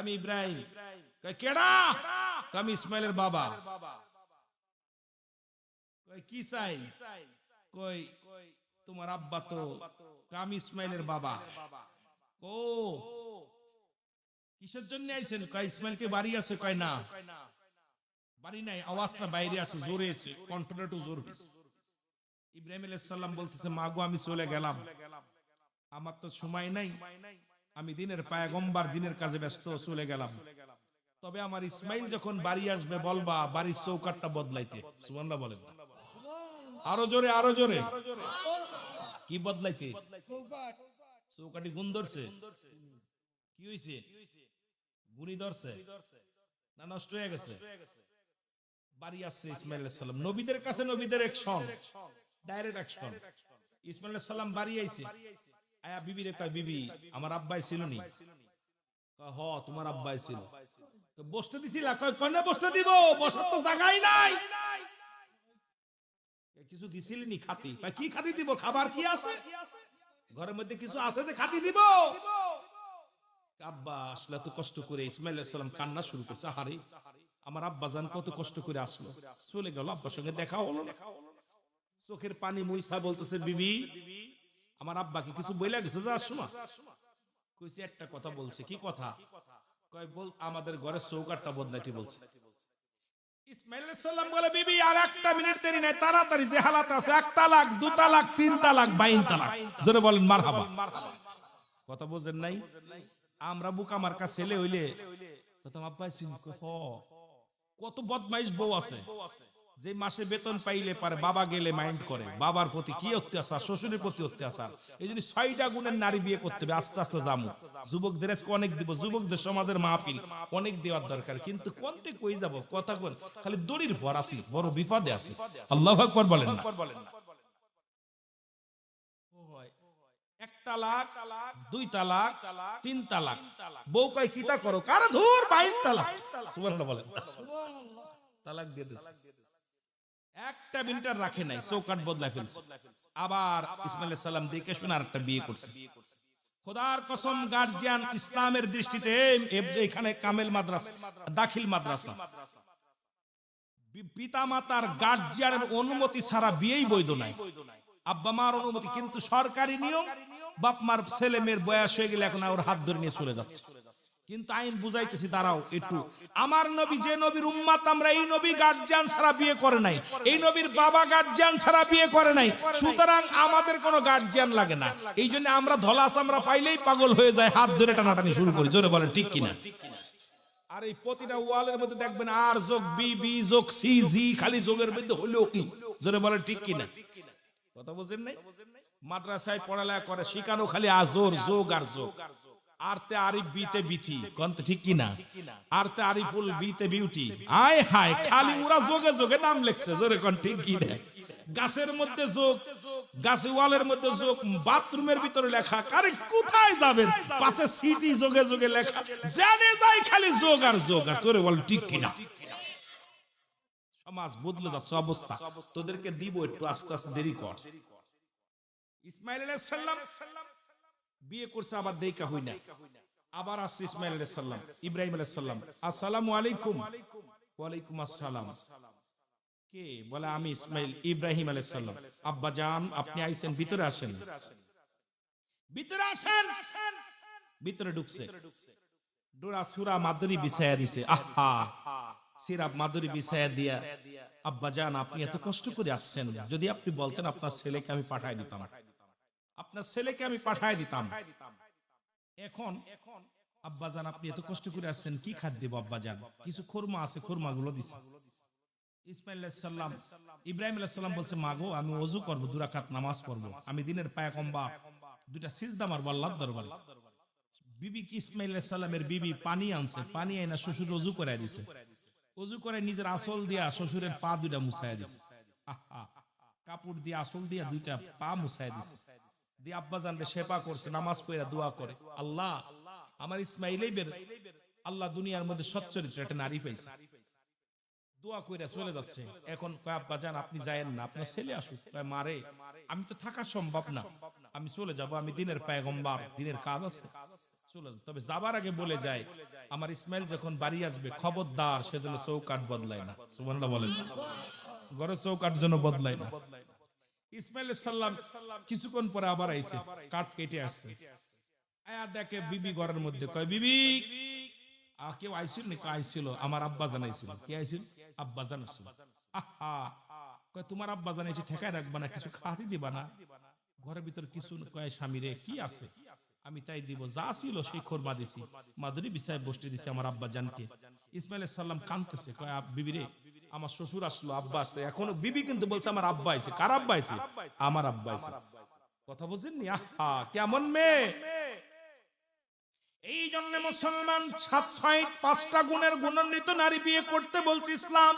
আমি ইব্রাহিম। কয় কেডা? আমি ইসমাইলের বাবা। কয় কি চাই? কই তোমার আব্বা তো। আমি ইসমাইলের বাবা। ও কিসের জন্য আইছেন? কয় ইসমাইলকে বাড়ি আছে। কয় না বাড়ি নাই, আওয়াজটা বাইরে আছে, জোরে আছে, কণ্ঠটা একটু জোর হয়েছে। ইব্রাহিম আলাইহিস সালাম বলতেছে, মা গো আমি চলে গেলাম, আমার তো সময় নাই, আমি দিনের পয়গম্বর, দিনের কাজে ব্যস্ত, চলে গেলাম। তবে আমার ইসমাইল যখন বাড়ি আসবে বলবা বাড়ির চৌকাটটা বদলাইতে। সুবহানাল্লাহ বলেন। আরো জোরে, আরো জোরে। কি বদলাইতে? চৌকাটি গুণ ধরছে? কি হয়েছে? গুণী ধরছে না নষ্ট হয়ে গেছে? বাড়ি আসছে ইসমাইল আলাইহিস সালাম, নবীদের কাছে নবীদের অ্যাকশন, ডাইরেক্ট অ্যাকশন। ইসমাইল আলাইহিস সালাম বাড়ি আইছে, আয়া বিবিরে কয়, বিবি আমার আব্বাই ছিল নি? কয় হ তোমার আব্বাই ছিল। বসতে দিছিলা? কয় কোনে বসতে দিব, বসার তো জায়গাই নাই। কিছু দিছিলি নি খাতি? কয় কি খাতি দিব, খাবার কি আছে ঘরের মধ্যে? কিছু আছে যে খাতি দিব? আব্বা আসলে এত কষ্ট করে। ইসমাইল আলাইহিস সালাম কান্না শুরু করছে, আহারে আমার আব্বা জান কত কষ্ট করে আসলো, চলে গেল, আব্বার সঙ্গে দেখা হলো না। চোখের পানি মুইসা বলতেছে, বিবি আমার আব্বাকে কিছু বইলা গেছে যাওয়ার সময়? কইছে একটা কথা বলছে। কি কথা? কয় বল আমাদের ঘরের চৌকাটটা বদলাইতে বলছে। ইসমাইল আলাইহিস সালাম বলে, বিবি আর একটা মিনিট দেরি নাই, তাড়াতাড়ি যে হালাত আছে, 1 তালাক 2 তালাক 3 তালাক 22 তালাক। জোরে বলেন মারহাবা। কথা বুঝেন নাই? আমরা বুকা মার্কা ছেলে হইলে কত আব্বাই ছিল। কত বদমাইশ বউ আছে যে মাসে বেতন পাইলে পারে বাবা গেলে মাইন্ড করে, বাবার প্রতি কি অত্যাচার, শ্বশুরের প্রতি অত্যাচার। এই জন্য 6টা গুণের নারী বিয়ে করতে হবে। আস্তে আস্তে যাবো, যুবকদের অনেক দিব, যুবকদের সমাজের মাহফিল অনেক দেওয়ার দরকার, কিন্তু কোনতে কই যাব কথা কোন, খালি দড়ির ভর আছি, বড় বিপদে আছি। আল্লাহু আকবার বলেন না। 1 তালাক 2 তালাক 3 তালাক। বউ কয় কিতা করো? কারে ধুর 22 তালাক। সুবহানাল্লাহ বলেন। তালাক দিয়ে দিছে, একটা মিনিট রাখে নাই, চৌকাট বদলাই ফেলছে। আবার ইসমাইল আলাইহিস সালাম দেখে শুনে আরেকটা বিয়ে করছে। খোদার কসম, গার্জিয়ান ইসলামের দৃষ্টিতে এখানে কামেল মাদ্রাসা, দাখিল মাদ্রাসা, পিতা মাতার গার্জিয়ানের অনুমতি ছাড়া বিয়েই বৈধ নাই। আব্বা মার অনুমতি, কিন্তু সরকারি নিয়ম, বাপ মার ছেলে মেয়ের বয়স হয়ে গেলে এখন ওর হাত ধরে নিয়ে চলে যাচ্ছে। কিন্তু আইন বুঝাইতেছি, দাঁড়াও একটু। আমার নবী যে নবীর উম্মত, আমরা এই নবী গার্জিয়ান ছাড়া বিয়ে করে নাই, এই নবীর বাবা গার্জিয়ান ছাড়া বিয়ে করে নাই, সুতরাং আমাদের কোনো গার্জিয়ান লাগে না। এই জন্য আমরা ধলাস আমরা পাইলেই পাগল হয়ে যায়, হাত ধরে টানাটানি শুরু করি। জোরে বলেন ঠিক কিনা? আর এই প্রতিটা ওয়ালের মধ্যে দেখবেন আর যোগ বি, বি যোগ সি, জি, খালি যোগের মধ্যে হলো কি। জোরে বলেন ঠিক কিনা? কথা বুঝেন নাই? মাদ্রাসায় পড়ালেখা করে, শিখানো খালি আজর, যোগ আর যোগ। আরতে আরিফ, বিতে বিথি, কোনটা ঠিক কিনা? আরতে আরিফুল, বিতে বিউটি। আয় হায়, খালি ওরা যোগে যোগে নাম লিখছে। জোরে কোন ঠিক কিনা? গাছের মধ্যে যোগ, গাছে ওয়ালের মধ্যে যোগ, বাথরুমের ভিতরে লেখা। আরে কোথায় যাবেন? পাশে সিটি যোগে যোগে লেখা, জানে যাই খালি যোগ আর যোগ আর। তোরে বল ঠিক কিনা? সমাজ বদলে যাচ্ছে অবস্থা। তোদেরকে দিব একটু, আস্তে আস্তে দেরি কর। ইসমাইল আলাইহিস সালাম বিয়ে করছে, আবার দেখা হই না। আবার আসছে ইসমাইল আলাইহিস সালাম, ইব্রাহিম আলাইহিস সালাম, আসসালামু আলাইকুম। ওয়ালাইকুম আসসালাম। কে? বলে আমি ইসমাইল, ইব্রাহিম আলাইহিস সালাম। আব্বা জান আপনি আইছেন, ভিতরে আসেন, ভিতরে আসেন। ভিতরে ঢুকছে, ডোরা সুরা মাদুরি বিছায়া দিছে। আহা, সিরাপ মাদুরি বিছায়া দিয়া, আব্বা জান আপনি এত কষ্ট করে আসছেন, যদি আপনি বলতেন আপনার ছেলেকে আমি পাঠায় দিতাম, আপনার ছেলেকে আমি পাঠায় দিতাম। এখন আব্বাজান আপনি এত কষ্ট করে আসছেন, কি খাদ্য দেব আব্বাজান? কিছু খুরমা আছে, খুরমা গুলো দিছে। ইসমাইল আলাইহিস সালাম, ইব্রাহিম আলাইহিস সালাম বলছে, মাগো আমি ওযু করব, 2 রাকাত নামাজ পড়ব, আমি দিনের পায়গম্বর, 2টা সিজদা মারব আল্লাহর দরবারে। বিবি কি ইসমাইল আলাইহিস সালামের বিবি পানি আনছে, পানি আইনা শ্বশুর ওযু করায় দিছে, ওযু করে নিজের আসল দিয়া শ্বশুরের পা 2টা মুছায়া দিছে। আহা, কাপড় দিয়ে আসল দিয়া 2টা পা মুছায়া দিছে, দিয়ে আব্বাজান রে সেবা করছে, নামাজ পড়া দোয়া করে, আল্লাহ আমার ইসমাইলেই বের, আল্লাহ দুনিয়ার মধ্যে সচ্চরিত্র একটা নারী পাইছে, দোয়া কইরা চলে যাচ্ছে। এখন কয় আব্বাজান আপনি যায়েন না, আপনার ছেলে আসুক। কয় মারে আমি তো থাকা সম্ভব না, আমি চলে যাব, আমি দিনের পয়গম্বর, দিনের কাজ আছে, চলে যাব। তবে যাবার আগে বলে যায়, আমার ইসমাইল যখন বাড়ি আসবে খবরদার সে যেন চৌকাঠ বদলায় না। সুবহানাল্লাহ বলেন না, ঘরে চৌকাঠ যেন বদলায় না। ইসমাইল আলাইহিস সালাম কিছুক্ষণ পরে আবার আইছে, কাঠ কেটে আসছে, আয়া দেখে বিবি ঘরের মধ্যে। কয় বিবি কেউ আইছিল নাকি? আইছিল, আমার আব্বা জানাইছিল। কে আইছিল? আব্বা জানাইছিল। আহা, কয় তোমার আব্বা জানাইছে, ঠেকায় রাখবা না, কিছু খাওয়াতে দিবা না? ঘরের ভিতর কিছু। কয় স্বামী রে কি আছে? আমি তাই দিব, যা ছিল সেই খোরমা দিছি, মাদুরি বিছায় বসতে দিছি আমার আব্বা জানকে। ইসমাইল আলাইহিস সালাম কাঁদতেছে, কয় বিবি রে আমার শ্বশুর আসলো, আব্বা আসছে। এখনো বিবি কিন্তু বলছে আমার আব্বা আইছে। কার আব্বা আইছে? আমার আব্বা আইছে। কথা বুঝেননি? আহা, কেমন মেয়ে! এই জন্য মুসলমান 5টা গুণের গুণান্বিত নারী বিয়ে করতে বলছে ইসলাম।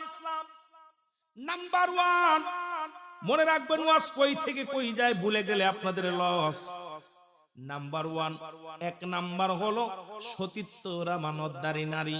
নাম্বার 1, মনে রাখবেন, ওয়াজ কই থেকে কই যায় ভুলে গেলে আপনাদের লস। নাম্বার 1, 1 নাম্বার হলো সতীত্বর আমানতদারী নারী।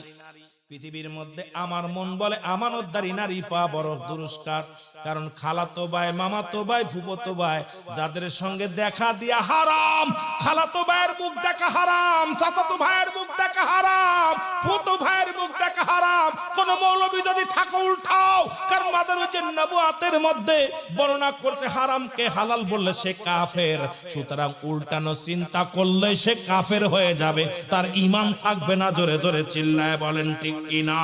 পৃথিবীর মধ্যে আমার মন বলে আমানতদারী নারী পাওয়া বড় দুরস্কার। কারণ খালাতো ভাই, মামাতো ভাই, ফুফাতো ভাই যাদের সঙ্গে দেখা দিয়া হারাম, খালাতো ভাইয়ের মুখ দেখা হারাম, চাচাতো ভাইয়ের মুখ দেখা হারাম, ফুফাতো ভাইয়ের মুখ দেখা হারাম। কোন মৌলবী যদি থাকে উল্টাও, কারণ মাদার ওই যে নবুয়াতের মধ্যে বর্ণনা করছে হারামকে হালাল বললে সে কাফের। সুতরাং উল্টানো চিন্তা করলে সে কাফের হয়ে যাবে, তার ঈমান থাকবে না। জোরে জোরে চিল্লায় বলেন ঠিক কিনা?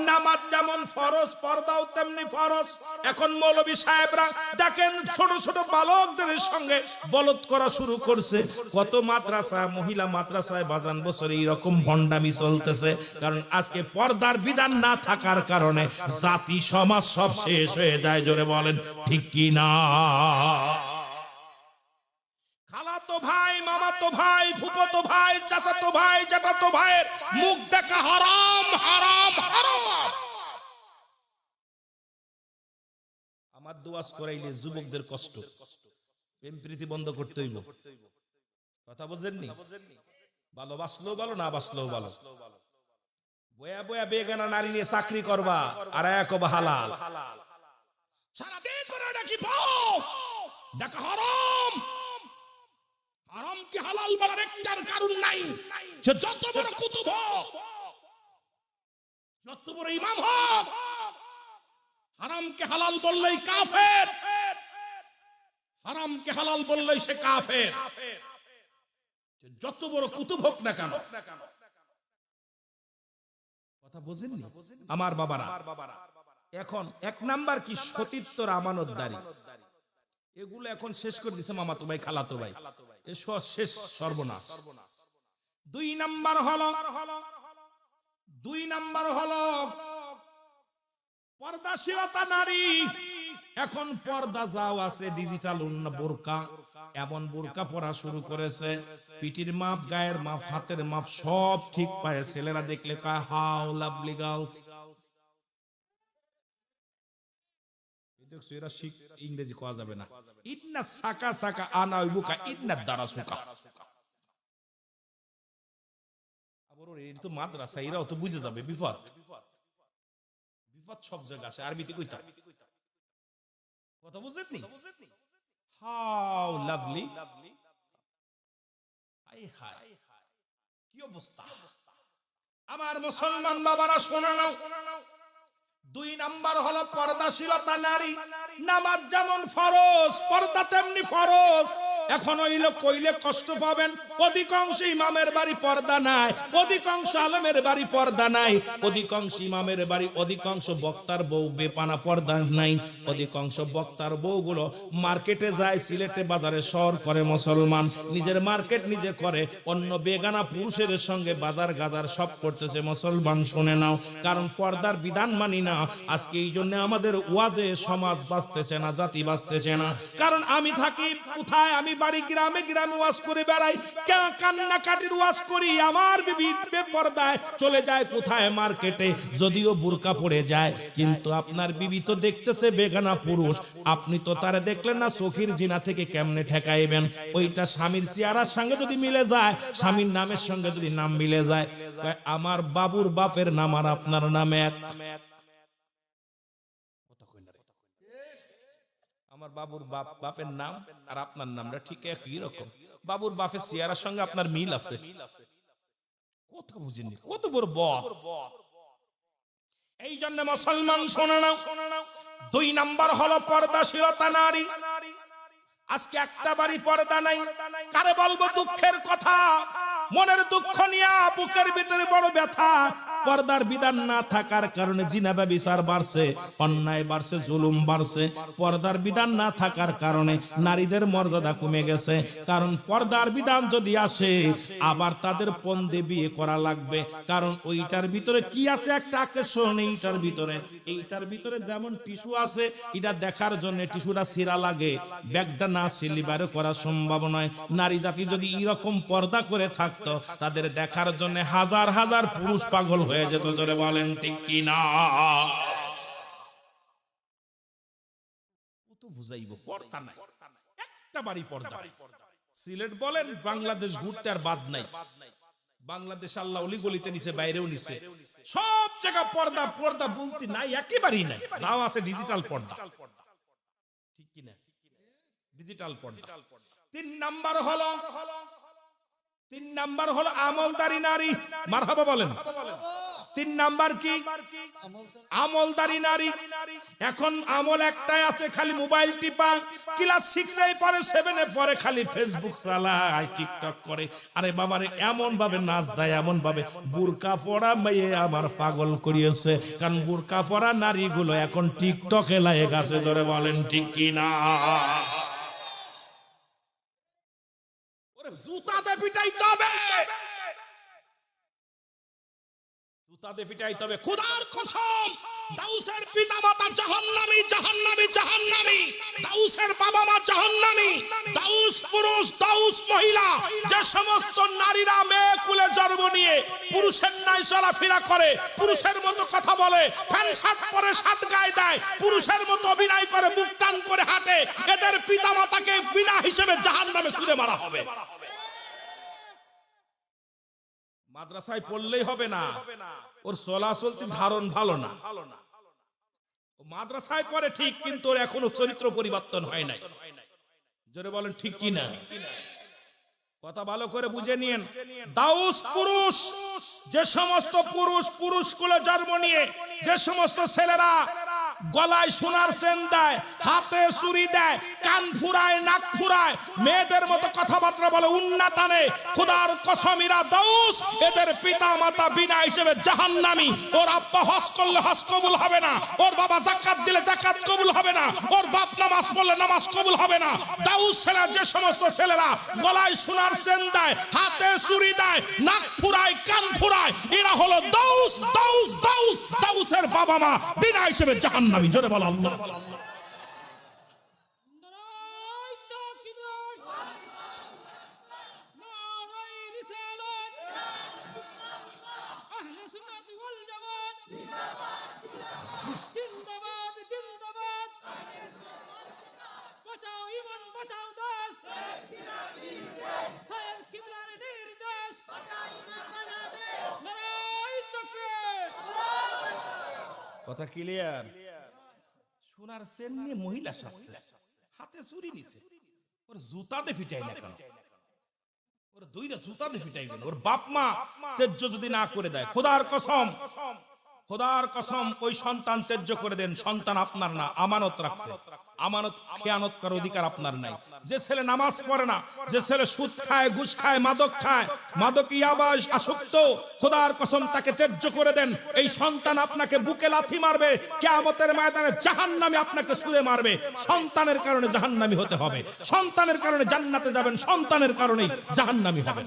নামাজ যেমন ফরজ, পর্দাও তেমনি ফরজ। এখন মৌলবী সাহেবরা দেখেন ছোট ছোট বালকদের সঙ্গে বলদ করা শুরু করছে। কত মাদ্রাসায়, মহিলা মাদ্রাসায় বাজান বছর এইরকম ভণ্ডামি চলতেছে। কারণ আজকে পর্দার বিধান না থাকার কারণে জাতি সমাজ সব শেষ হয়ে যায়। জোরে বলেন ঠিক কিনা? খালাতো ভাই, মামাতো ভাই, ফুফাতো ভাই, চাচাতো ভাই, জ্যাঠাতো ভাইয়ের মুখ দেখা হারাম, হারাম, হারাম। আমার দোয়াজ করাইলে যুবকদের কষ্ট, প্রেম প্রীতি বন্ধ করতে হইব। কথা বুঝেননি? ভালোবাসলেও ভালো, না বাসলেও ভালো। বয়া বয়া বেগানা নারী নিয়ে চাকরি করবা আর এক হালাল, সারাদিন করে নাকি পাও দেখা হারাম। হারাম কি হালাল বলার একটার কারণ নাই। সে যত বড় কুতুব হোক, যত বড় ইমাম হোক, হারামকে হালাল বললেই কাফের, হারামকে হালাল বললেই সে কাফের। যত বড় কুতুব হোক না কেন। কথা বুঝেননি আমার বাবারা? এখন 1 নাম্বার কি? সতীত্বর আমানতদারী। এগুলো এখন শেষ করে দিছে মামাতো ভাই, খালাতো ভাই, এসব শেষ, সর্বনাশ। 2 নাম্বার হলো পর্দাশীলতা নারী। এখন পর্দা যাও আছে, ডিজিটাল বোরকা, এমন বোরকা পরা শুরু করেছে, পিঠির মাপ, গায়ের মাপ, হাতের মাপ সব ঠিক পায়। ছেলেরা দেখলে কয় হাউ লাভলি গার্লস। এরা শিখ, ইংরেজি কোয়া যাবে না। ইন্না সাকা সাকা আনা উইবুকা ইন্না দারাসুকা। আবার এটা তো মাদ্রাসা, এরাও তো বুঝে যাবে। বিপদ বিপদ সব জায়গা আছে, আরবিতে কইতা। কথা বুঝেননি? হাউ লাভলি, হাই হাই, কি অবস্থা আমার মুসলমান বাবারা! শোনা নাও, দুই নাম্বার হলো পর্দাশীলতা নারী। নামাজ যেমন ফরজ, পর্দা তেমনি ফরজ। এখন হইলো কইলে কষ্ট পাবেন, অধিকাংশ ইমামের বাড়ি পর্দা নাই, অধিকাংশ আলেমের বাড়ি পর্দা নাই, অধিকাংশ ইমামের বাড়ি, অধিকাংশ বক্তার বউ বেপানা পর্দা নাই, অধিকাংশ বক্তার বউগুলো মার্কেটে যায়, সিলেটে বাজারে শহর করে মুসলমান, নিজের মার্কেট নিজে করে, অন্য বেগানা পুরুষের সঙ্গে বাজার গাজার সব করতেছে মুসলমান। শুনে নাও, কারণ পর্দার বিধান মানি না। আজকে এই জন্য আমাদের ওয়াজে সমাজ বাঁচতেছে না, জাতি বাঁচতেছে না। কারণ আমি থাকি কোথায়? আমি বাড়ি গ্রামে, গ্রামে ওয়াজ করে বেড়াই, কান্নাকাটির ওয়াজ করি। আমার বিবি বেপরদায় চলে যায় কোথায়? মার্কেটে, যদিও বুরকা পড়ে যায়, কিন্তু আপনার বিবি তো দেখতেছে বেগানা পুরুষ, আপনি তো তারা দেখলেন না। চোখের জিনা থেকে কেমনে ঠেকাইবেন? ওইটা স্বামীর চেহারার সঙ্গে যদি মিলে যায়, স্বামীর নামের সঙ্গে যদি নাম মিলে যায়, আমার বাবুর বাপের নাম আর আপনার নাম এক। আমার বাবুর বাপের নাম আর আপনার নামটা ঠিক একই রকম। বাবুর বাপের চেহারার সঙ্গে আপনার মিল আছে। কথা বুঝিনি? কত বড় বদ! এই জন্য মুসলমান শোনে নাও, দুই নাম্বার হলো পর্দাশীলতা নারী। আজকে একটা বাড়ি পর্দা নাই। কারে বলবো দুঃখের কথা? মনের দুঃখ নিয়ে বুকের ভিতরে বড় ব্যথা। পর্দার বিধান না থাকার কারণে জিনা ব্যভিচার বাড়ছে, অন্যায় বাড়ছে, জুলুম বাড়ছে। পর্দার বিধান না থাকার কারণে নারীদের মর্যাদা কমে গেছে। কারণ পর্দার বিধান যদি আসে, আবার তাদের পন্দে বিয়ে করা লাগবে। কারণ ওইটার ভিতরে কি আছে? একটা আকর্ষণ। এইটার ভিতরে যেমন টিস্যু আছে, এটা দেখার জন্য টিস্যুটা ছিঁড়া লাগে, ব্যাগটা না সিলিবারে করা সম্ভব নয়। নারী জাতি যদি এরকম পর্দা করে থাকতো, তাদের দেখার জন্য হাজার হাজার পুরুষ পাগল হয়ে যেত। জোরে বলেন ঠিক কি না? কত বুঝাইব? পর্দা নাই, একটা বাড়ি পর্দা। সিলেট বলেন, বাংলাদেশ ঘুরতে আর বাদ নাই। বাংলাদেশ আল্লাহ অলি গলিতে নিছে, বাইরেও নিছে, সব জায়গা পর্দা। পর্দা বলতে নাই, একেবারেই নাই। যাও আছে ডিজিটাল পর্দা, ঠিক কি না? ডিজিটাল পর্দা। তিন নাম্বার হলো আমলদারি নারী। মারহাবা বলেন। তিন নাম্বার কি? আমলদারি নারী। এখন আমল একটাই আছে, খালি মোবাইল টিপা। ক্লাস 6 এ পড়ে, 7 এ পড়ে, খালি ফেসবুক চালায়, টিকটক করে। আরে বাবারে, এমন ভাবে নাচ দেয়, এমন ভাবে। বুরকা পরা মেয়ে আমার পাগল করিয়েছে। কারণ বুরকা পরা নারীগুলো এখন টিকটকে লাগে গেছে। জোরে বলেন ঠিক কি না? জুতাতে পিটাইতে হবে, জুতাতে পিটাইতে হবে। খোদার কসম, দাউসের পিতামাতা জাহান্নামী, জাহান্নামী, জাহান্নামী। দাউসের বাবা মা জাহান্নামী। দাউস পুরুষ, দাউস মহিলা, যে সমস্ত নারীরা মেয়ে কুলে জন্ম নিয়ে পুরুষের ন্যায় চলাফেরা করে, পুরুষের মতো কথা বলে, প্যান্ট শার্ট পরে, শার্ট গায়ে দেয়, পুরুষের মতো অভিনয় করে, মুখ টান করে হাঁটে, এদের পিতামাতাকে বিনা হিসেবে জাহান্নামে ছুঁড়ে মারা হবে। মাদ্রাসায় পড়লেই হবে না, ওর চলাচলতি ধারণ ভালো না। ও মাদ্রাসায় পড়ে ঠিক, কিন্তু ওর এখনো চরিত্র পরিবর্তন হয় নাই। জোরে বলেন ঠিক কি না? কথা ভালো করে বুঝে নিয়েন। দাউস পুরুষ, যে সমস্ত পুরুষ কুলে জন্ম নিয়ে, যে সমস্ত ছেলেরা গলায় সোনার চেন দেয়, হাতে চুরি দেয়, কান ফুরায়, নাক ফুরায়, মেয়েদের মতো কথাবার্তা বলে, উন্না টানে, খোদার কসম এরা দাউস। এদের পিতা মাতা বিনা হিসেবে জাহান্নামী। ওর আব্বা হজ করলে হজ কবুল হবে না, ওর বাবা যাকাত দিলে যাকাত কবুল হবে না, ওর বাপ নামাজ পড়লে নামাজ কবুল হবে না। দাউস ছেলে, যে সমস্ত ছেলেরা গলায় সোনার চেন দেয়, হাতে চুরি দেয়, নাক ফুরায়, কান ফুরায়, এরা হলো দাউস, দাউস, দাউস। দাউসের বাবা মা বিনা হিসেবে জাহান্নামী। জোরে বলো আল্লাহ। কথা ক্লিয়ার? সোনার চেন নিয়ে মহিলা সাজছে, হাতে চুরি নিছে, ওর জুতাতে ফিটাই না কেন? ওর দুইটা জুতাতে ফিটাইবেন। ওর বাপ মা তেজ্য যদি না করে দেয়, খোদার কসম খোদার কসম ওই সন্তান ত্যায্য করে দেন, সন্তান আপনার না, আমানত রাখছে। আমানত খেয়ানত করার অধিকার আপনার নাই। যে ছেলে নামাজ পড়ে না, যে ছেলে সুদ খায়, ঘুষ খায়, মাদক খায়, মাদকিয়াবাস আসক্ত, খোদার কসম তাকে ত্যায্য করে দেন। এই সন্তান আপনাকে বুকে লাথি মারবে, কিয়ামতের ময়দানে জাহান্নামে আপনাকে ছুঁড়ে মারবে। সন্তানের কারণে জাহান্নামী হতে হবে, সন্তানের কারণে জান্নাতে যাবেন, সন্তানের কারণেই জাহান্নামী হবেন।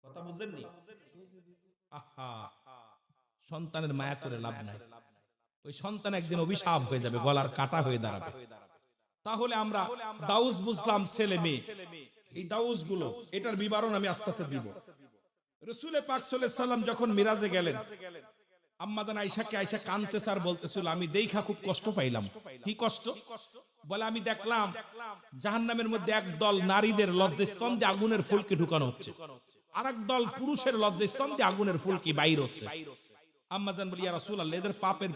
কথা বুঝেননি? আহা, সন্তানের মায়া করে লাভ নাই। ওই সন্তান একদিন অভিশাপ হয়ে যাবে, গলার কাটা হয়ে দাঁড়াবে। তাহলে আমরা দাউস বুঝলাম ছেলে মেয়ে, এই দাউস গুলো এটার বিবরণ আমি আস্তে আস্তে দিব। রাসূল পাক সাল্লাল্লাহু আলাইহি সাল্লাম যখন মিরাজে গেলেন, আম্মাজান আয়েশাকে আয়েশা কাঁদতেছে আর বলতেছিল, আমি দেখা খুব কষ্ট পাইলাম। কি কষ্ট? বলে আমি দেখলাম জাহান্নামের মধ্যে একদল নারীদের লজ্জাস্থান দিয়ে আগুনের ফুলকি ঢুকানো হচ্ছে, আরেক দল পুরুষের লজ্জাস্থান দিয়ে আগুনের ফুলকি বাইর হচ্ছে। আম্মাজান বলি, ইয়া রাসূলুল্লাহ, এদের পাপের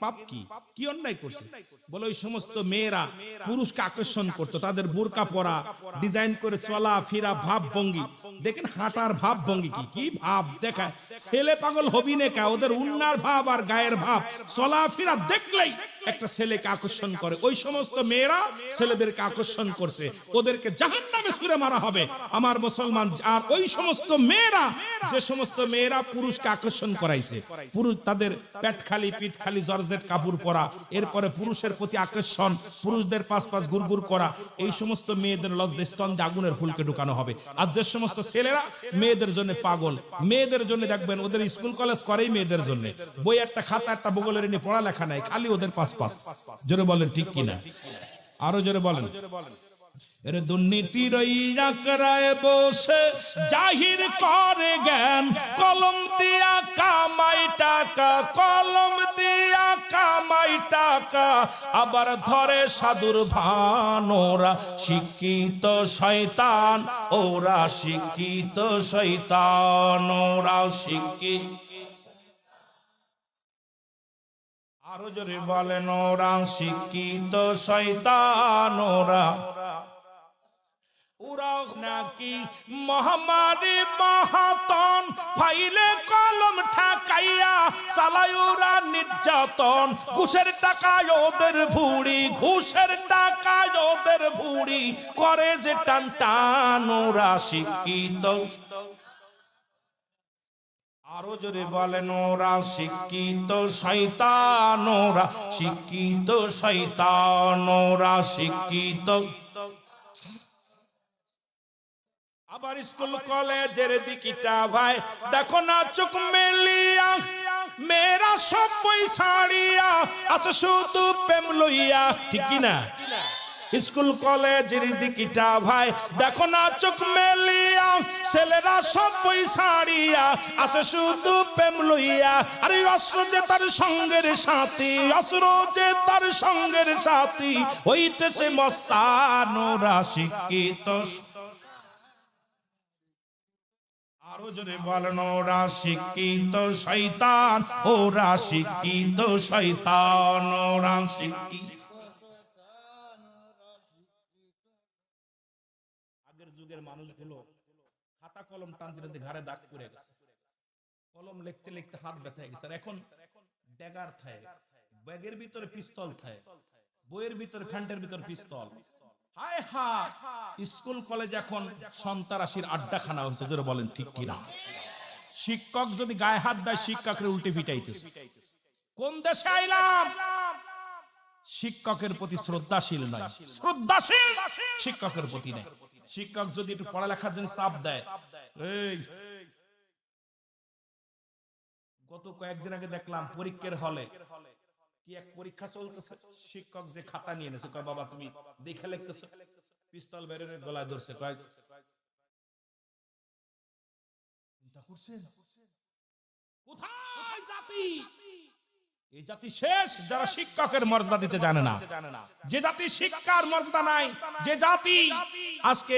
পাপ কি, কি অন্যায় করছে? বলে ওই সমস্ত মেয়েরা পুরুষকে আকর্ষণ করতো, তাদের বোরকা পরা, ডিজাইন করে চলা ফিরা, ভাব ভঙ্গি দেখেন, হাঁটার ভাব ভঙ্গি কি কি ভাব দেখায়, ছেলে পাগল হবি না কা, ওদের উন্নার ভাব আর গায়ের ভাব, চলা ফিরা দেখলেই একটা ছেলেকে আকর্ষণ করে। ওই সমস্ত মেয়েরা ছেলেদেরকে আকর্ষণ করছে, ওদেরকে জাহান্নামে ছুঁড়ে মারা হবে আমার মুসলমান। আর ওই সমস্ত মেয়েরা, যে সমস্ত মেয়েরা পুরুষকে আকর্ষণ করাইছে, পুরুষ তাদের পেট খালি, পিঠ খালি, জর্জেট কাপড় পরা, এরপরে পুরুষের প্রতি আকর্ষণ, পুরুষদের পাশ পাশ গুড়গুড় করা, এই সমস্ত মেয়েদের লজ্জাস্থান দিয়ে আগুনের ফুলকে ঢুকানো হবে। আর যে সমস্ত ছেলেরা মেয়েদের জন্য পাগল, মেয়েদের জন্য দেখবেন ওদের স্কুল কলেজ করেই মেয়েদের জন্য, বই একটা খাতা একটা বগলের নিয়ে পড়ালেখা নাই, খালি ওদের পাশ পাশ। জোরে বলেন ঠিক কিনা, আরো জোরে বলেন। এর দুর্নীতির ওই রাকরায় বসে জাহির করে জ্ঞান, কলম দিয়া কামাই টাকা, কলম দিয়া কামাই টাকা, আবার ধরে সাধুর ভান। ওরা শিক্ষিত শয়তান, ওরা শিক্ষিত শয়তান, ওরা শিক্ষিত। আরো জোরে বলেন, ওরা শিক্ষিত শয়তান, ওরা নাকি মহামারী মহাতন, ফাইলে কলম ঠাকাইয়া চালায় ওরা নির্যাতন। ঘুষের টাকায় ওদের ভুড়ি, ঘুষের টাকায় ওদের ভুড়ি, করে যে টান টান, ওরা শিক্ষিত। আরো জোরে বলেন, ওরা শিক্ষিত শয়তান, ওরা শিক্ষিত শয়তান, ওরা শিক্ষিত। আবার স্কুল কলেজের দিকিটা ভাই দেখো না চোখ মেলিয়া, মেয়েরা সব বই ছাড়িয়া আছে শুধু প্রেম লইয়া, ঠিক কি না? স্কুল কলেজের দিকিটা ভাই দেখো না চোখ মেলিয়া, ছেলেরা সব বই ছাড়িয়া আছে শুধু প্রেম লইয়া। আরে অস্ত্র যে তার সঙ্গের সাথী, অস্ত্র যে তার সঙ্গের সাথী, হইতেছে মস্তান, ওরা শিক্ষিত। আরো জোরে বলেন, ওরা শিক্ষিত শয়তান, ওরা শিক্ষিত শয়তান, ওরা শিক্ষিত। আগের যুগের মানুষগুলো খাতা কলম টানতে ঘাড়ে দাগ পড়ে গেছে, কলম লিখতে লিখতে হাত ব্যথা হয়ে গেছে। এখন ড্যাগার থাকে, ব্যাগের ভিতরে পিস্তল থাকে, বইয়ের ভিতরে ফ্যান্টের ভিতরে পিস্তল। হায় হায়, স্কুল কলেজ এখন সন্ত্রাসীর আড্ডাখানা হয়েছে, জোরে বলেন ঠিক কিনা? শিক্ষক যদি গায়ে হাত দেয়, শিক্ষকের উল্টে পিটাইতেছে। কোন দেশে আইলাম? শিক্ষকের প্রতি শ্রদ্ধাশীল নয়, শ্রদ্ধাশীল শিক্ষকের প্রতি নেই। শিক্ষক যদি একটু পড়ালেখার জন্য চাপ দেয়, এই গত কয়েকদিন আগে দেখলাম পরীক্ষার হলে কি এক পরীক্ষা চলতেছে, শিক্ষক যে খাতা নিয়ে এনেছে, কয় বাবা তুমি দেখে লিখতেছো, পিস্তল বের করে গলায় ধরছে, কয় চিন্তা করছেন কোথায় জাতি? এই জাতি শেষ যারা শিক্ষকের মর্যাদা দিতে জানে না, যে জাতি শিক্ষার মর্যাদা নাই, যে জাতি আজকে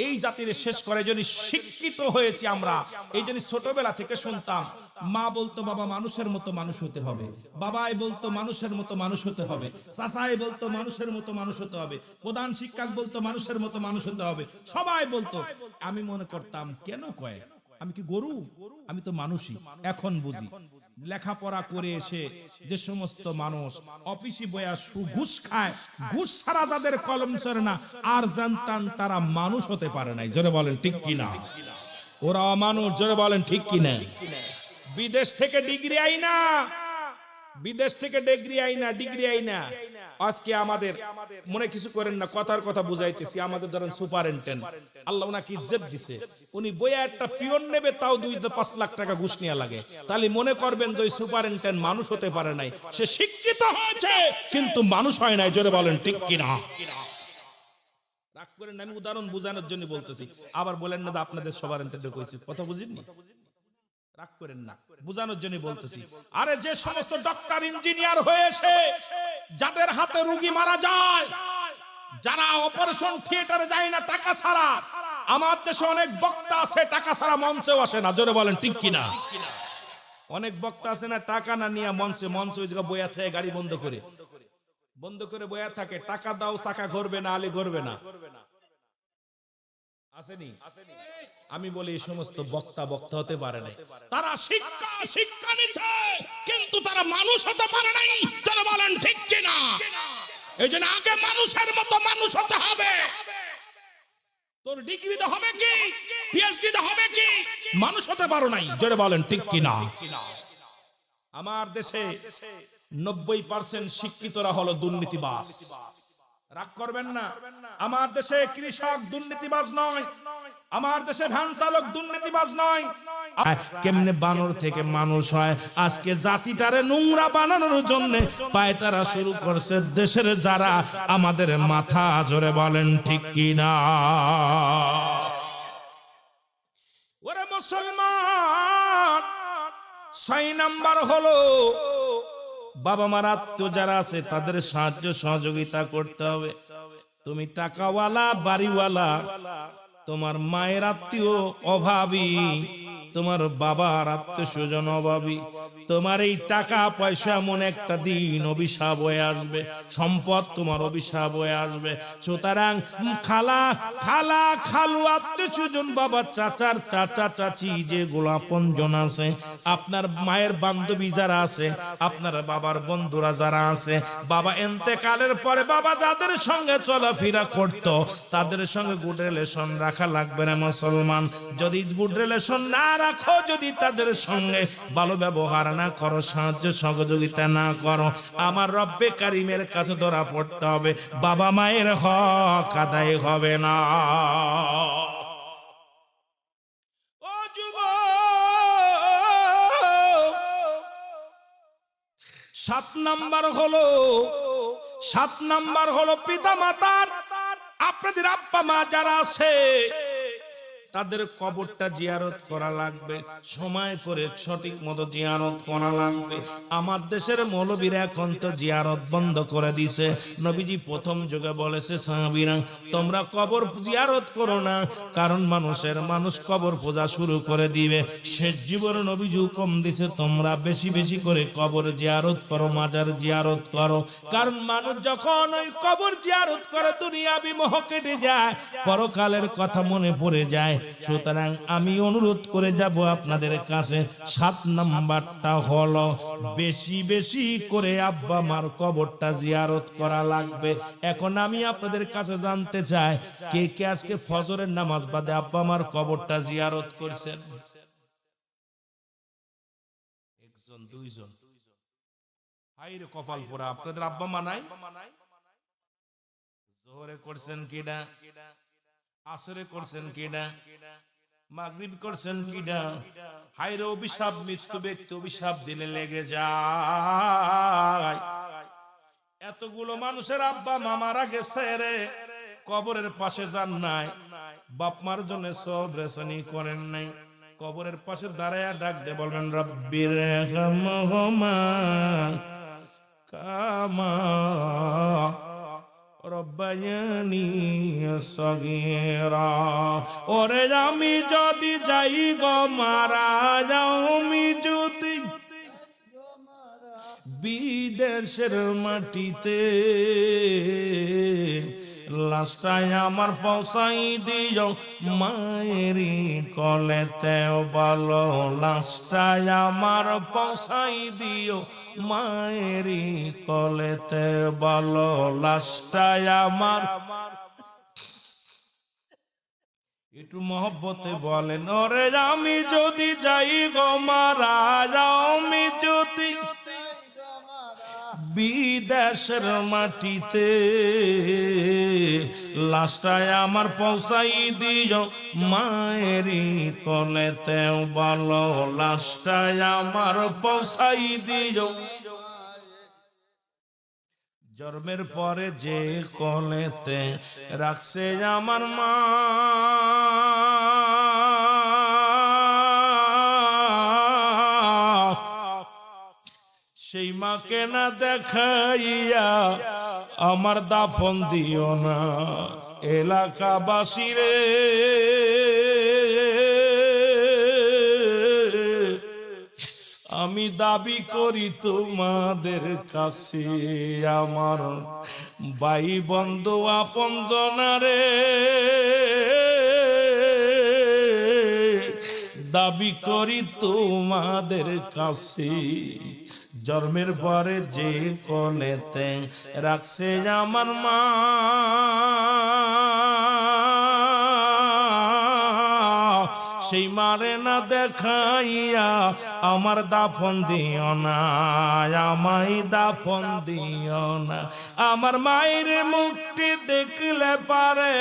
এই জাতির শেষ করে। যদি শিক্ষিত হয়েছি আমরা, এই জন্য ছোটবেলা থেকে শুনতাম, মা বলতো বাবা মানুষের মতো মানুষ হতে হবে, বাবাই বলতো মানুষের মতো মানুষ হতে হবে, চাচাই বলতো মানুষের মতো মানুষ হতে হবে, প্রধান শিক্ষক বলতো মানুষের মতো মানুষ হতে হবে, সবাই বলতো। আমি মনে করতাম কেন কয় আমি কি গরু? আমি তো মানুষই। এখন বুঝি লেখাপড়া করে এসে যে সমস্ত মানুষ অফিসে বয়া ঘুষ খায়, ঘুষ ছাড়া যাদের কলম চড়ে না, আর জানতাম তারা মানুষ হতে পারে নাই। জোরে বলেন ঠিক কিনা? ওরা অমানুষ। জোরে বলেন ঠিক কিনা? বিদেশ থেকে ডিগ্রি আইনা, বিদেশ থেকে ডিগ্রি আইনা আজকে আমাদের মনে কিছু করেন না, কথার কথা বুঝাইতেছি। আমাদের ধরেন সুপারিনটেন্ডেন্ট, আল্লাহ ওনাকে ইজ্জত দিছে, উনি বইয়া একটা পিয়ন নেবে তাও 2-5 লাখ টাকা ঘুষ নেওয়া লাগে। তাহলে মনে করবেন যে ওই সুপারিনটেন্ডেন্ট মানুষ হতে পারে নাই, সে শিক্ষিত হয়েছে কিন্তু মানুষ হয় নাই। জোরে বলেন ঠিক কিনা? রাগ করেন না, আমি উদাহরণ বোঝানোর জন্য বলতেছি। আবার বলেন না আপনাদের সুপারিনটেন্ডেন্ট কইছি, কথা বুঝিনি। রাগ করেন না, বোঝানোর জন্য বলতেছি। আরে যে সমস্ত ডক্টর ইঞ্জিনিয়ার হয়েছে, যাদের হাতে রোগী মারা যায়, যারা অপারেশন থিয়েটারে যায় না টাকা ছাড়া, আমার দেশে অনেক বক্তা আছে টাকা ছাড়া মঞ্চেও আসে না। জোরে বলেন ঠিক কিনা? অনেক বক্তা আছে না টাকা না নিয়ে মঞ্চে ওই জায়গা বইয়া থাকে, গাড়ি বন্ধ করে বইয়া থাকে, টাকা দাও চাকা ঘুরবে না, আলি ঘুরবে না। আসেনি? আমি বলি এই সমস্ত বক্তা হতে পারে নাই, তারা শিক্ষা নিচ্ছে কিন্তু তারা মানুষ হতে পারে নাই। যারা বলেন ঠিক কিনা? এই জন্য আগে মানুষের মতো মানুষ হতে হবে। তোর ডিগ্রি তো হবে কি, পিএইচডি তো হবে কি, মানুষ হতে পারো নাই। যারা বলেন ঠিক কিনা? আমার দেশে 90% শিক্ষিতরা হলো দুর্নীতিবাজ। রাগ করবেন না, আমার দেশে কৃষক দুর্নীতিবাজ নয়, আমার দেশে ভ্যান চালক দুর্নীতিবাজ নয়। কেমনে বানর থেকে মানুষ হয়, আজকে জাতিটারে নোংরা বানানোর জন্য পায়তারা শুরু করছে দেশের যারা আমাদের মাথা। জোরে বলেন ঠিক কিনা? ওরে মুসলমান, 6 নাম্বার হলো বাবা মার আত্মীয় যারা আছে তাদের সাহায্য সহযোগিতা করতে হবে। তুমি টাকাওয়ালা, বাড়িওয়ালা, তোমার মায়ের আত্মীয় অভাবী, তোমার বাবার আত্মীয় স্বজন অভাবী, তোমার এই টাকা পয়সা এমন একটা দিন অভিশাপ হয়ে আসবে, সম্পদ তোমার অভিশাপ হয়ে আসবে। সুতরাং খালা খালু আত্মীয় স্বজন, বাবা চাচার চাচা চাচি যে গোলাপনজন আছে, আপনার মায়ের বান্ধবী যারা আছে, আপনার বাবার বন্ধুরা যারা আছে, বাবা এন্তেকালের পরে বাবা যাদের সঙ্গে চলাফেরা করত তাদের সঙ্গে গুড রিলেশন রাখা লাগবে না মুসলমান। যদি গুড রিলেশন না রাখো, যদি তাদের সঙ্গে ভালো ব্যবহার না করো, সাহায্য সহযোগিতা না করো, আমার রব্বে কারিমের কাছে ধরা পড়তে হবে, বাবা মায়ের হক আদায় হবে না। ও যুবক, 7 নাম্বার হলো পিতা মাতার, আপনাদের আব্বা মা যারা আছে তাদের কবরটা জিয়ারত করা লাগবে, সময় করে সঠিক মতো জিয়ারত করা লাগবে। আমার দেশের মৌলবীরা এখন তো জিয়ারত বন্ধ করে দিছে। নবীজি প্রথম যুগে বলেছে, সাহাবীরা তোমরা কবর জিয়ারত করো না, কারণ মানুষ কবর পূজা শুরু করে দিবে। শেষ জীবনে নবীজি হুকুম দিছে তোমরা বেশি বেশি করে কবর জিয়ারত করো, মাজার জিয়ারত করো। কারণ মানুষ যখন ওই কবর জিয়ারত করে দুনিয়াবি মোহ কেটে যায়, পরকালের কথা মনে পড়ে যায়। সুতরাং আমি অনুরোধ করে যাব আপনাদের কাছে, 7 নাম্বারটা হলো বেশি বেশি করে আব্বা মার কবরটা জিয়ারত করা লাগবে। এখন আমি আপনাদের কাছে জানতে চাই, কে কে আজকে ফজরের নামাজ বাদে আব্বা মার কবরটা জিয়ারত করছেন? 1 জন 2 জন। হাইরে কপাল পোড়া, আপনাদের আব্বা মা নাই? জোহরে করছেন কিনা, আসরে করছেন কিনা, মাগরিব করছেন কিনা? হায়রে অভিশাপ, মৃত্যু ব্যক্তি অভিশাপ দিলে লেগে যায়। এতগুলো মানুষের আব্বা মা মারা গেছে রে, কবরের পাশে যান নাই, বাপ মার জন্য সব রেশনি করেন নাই, কবরের পাশে দাঁড়ায়া ডাক দে, বলবেন রব্বির রহমহুমা কামা রব্বায়ানি সগীরা। ওরে আমি যদি যাই গো মারা যাও, আমি যদি বিদেশের মাটিতে, লাস্টায় আমার পৌঁছাই দিও মায়েরি কলেতে বলো লাস্টায় আমার পৌঁছাই দিও মায়েরি কলেতে বলো লাস্টায় আমার একটু মহব্বতে বলেন ওরে আমি যদি যাই গো মারা আমি যদি বিদেশের মাটিতে লাস্টায় আমার পৌঁছাই দিও মায়েরি কলেতে বলো লাস্টায় আমার পৌঁছাই দিও জন্মের পরে যে কলেতে রাখছে আমার মা সেই মাকে না দেখাইয়া আমার দাফন দিও না এলাকাবাসী রে আমি দাবি করি তোমাদের কাছে আমার ভাই বন্ধু আপনজনারে দাবি করি তোমাদের কাছে জন্মের পরে যে কোলেতে রাখছে আমার মা সেই মারে না দেখাইয়া আমার দাফন দিও না আমায় দাফন দিও না আমার মায়ের মুখটি দেখলে পারে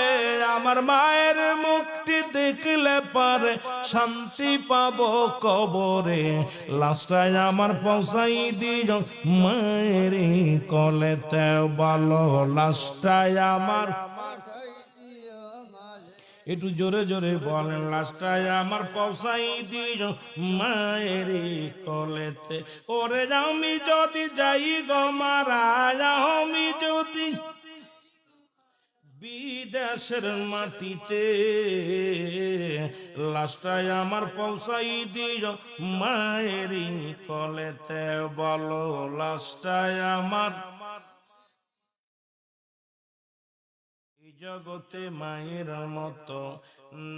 আমার মায়ের মুখটি দেখলে পারে শান্তি পাবো কবরে লাস্টায় আমার পৌঁছাই দিও মায়ের কলেতে বলো লাস্টায় আমার একটু জোরে জোরে বলেন লাস্টায় আমার পৌঁছাই দিও মায়ের কলেতে ওরে আমি যদি যাই গো মারা আমি যদি বিদেশের মাটিতে লাস্টায় আমার পৌঁছাই দিও মায়ের কলেতে বলো লাস্টায় আমার জগতে মায়ের মতো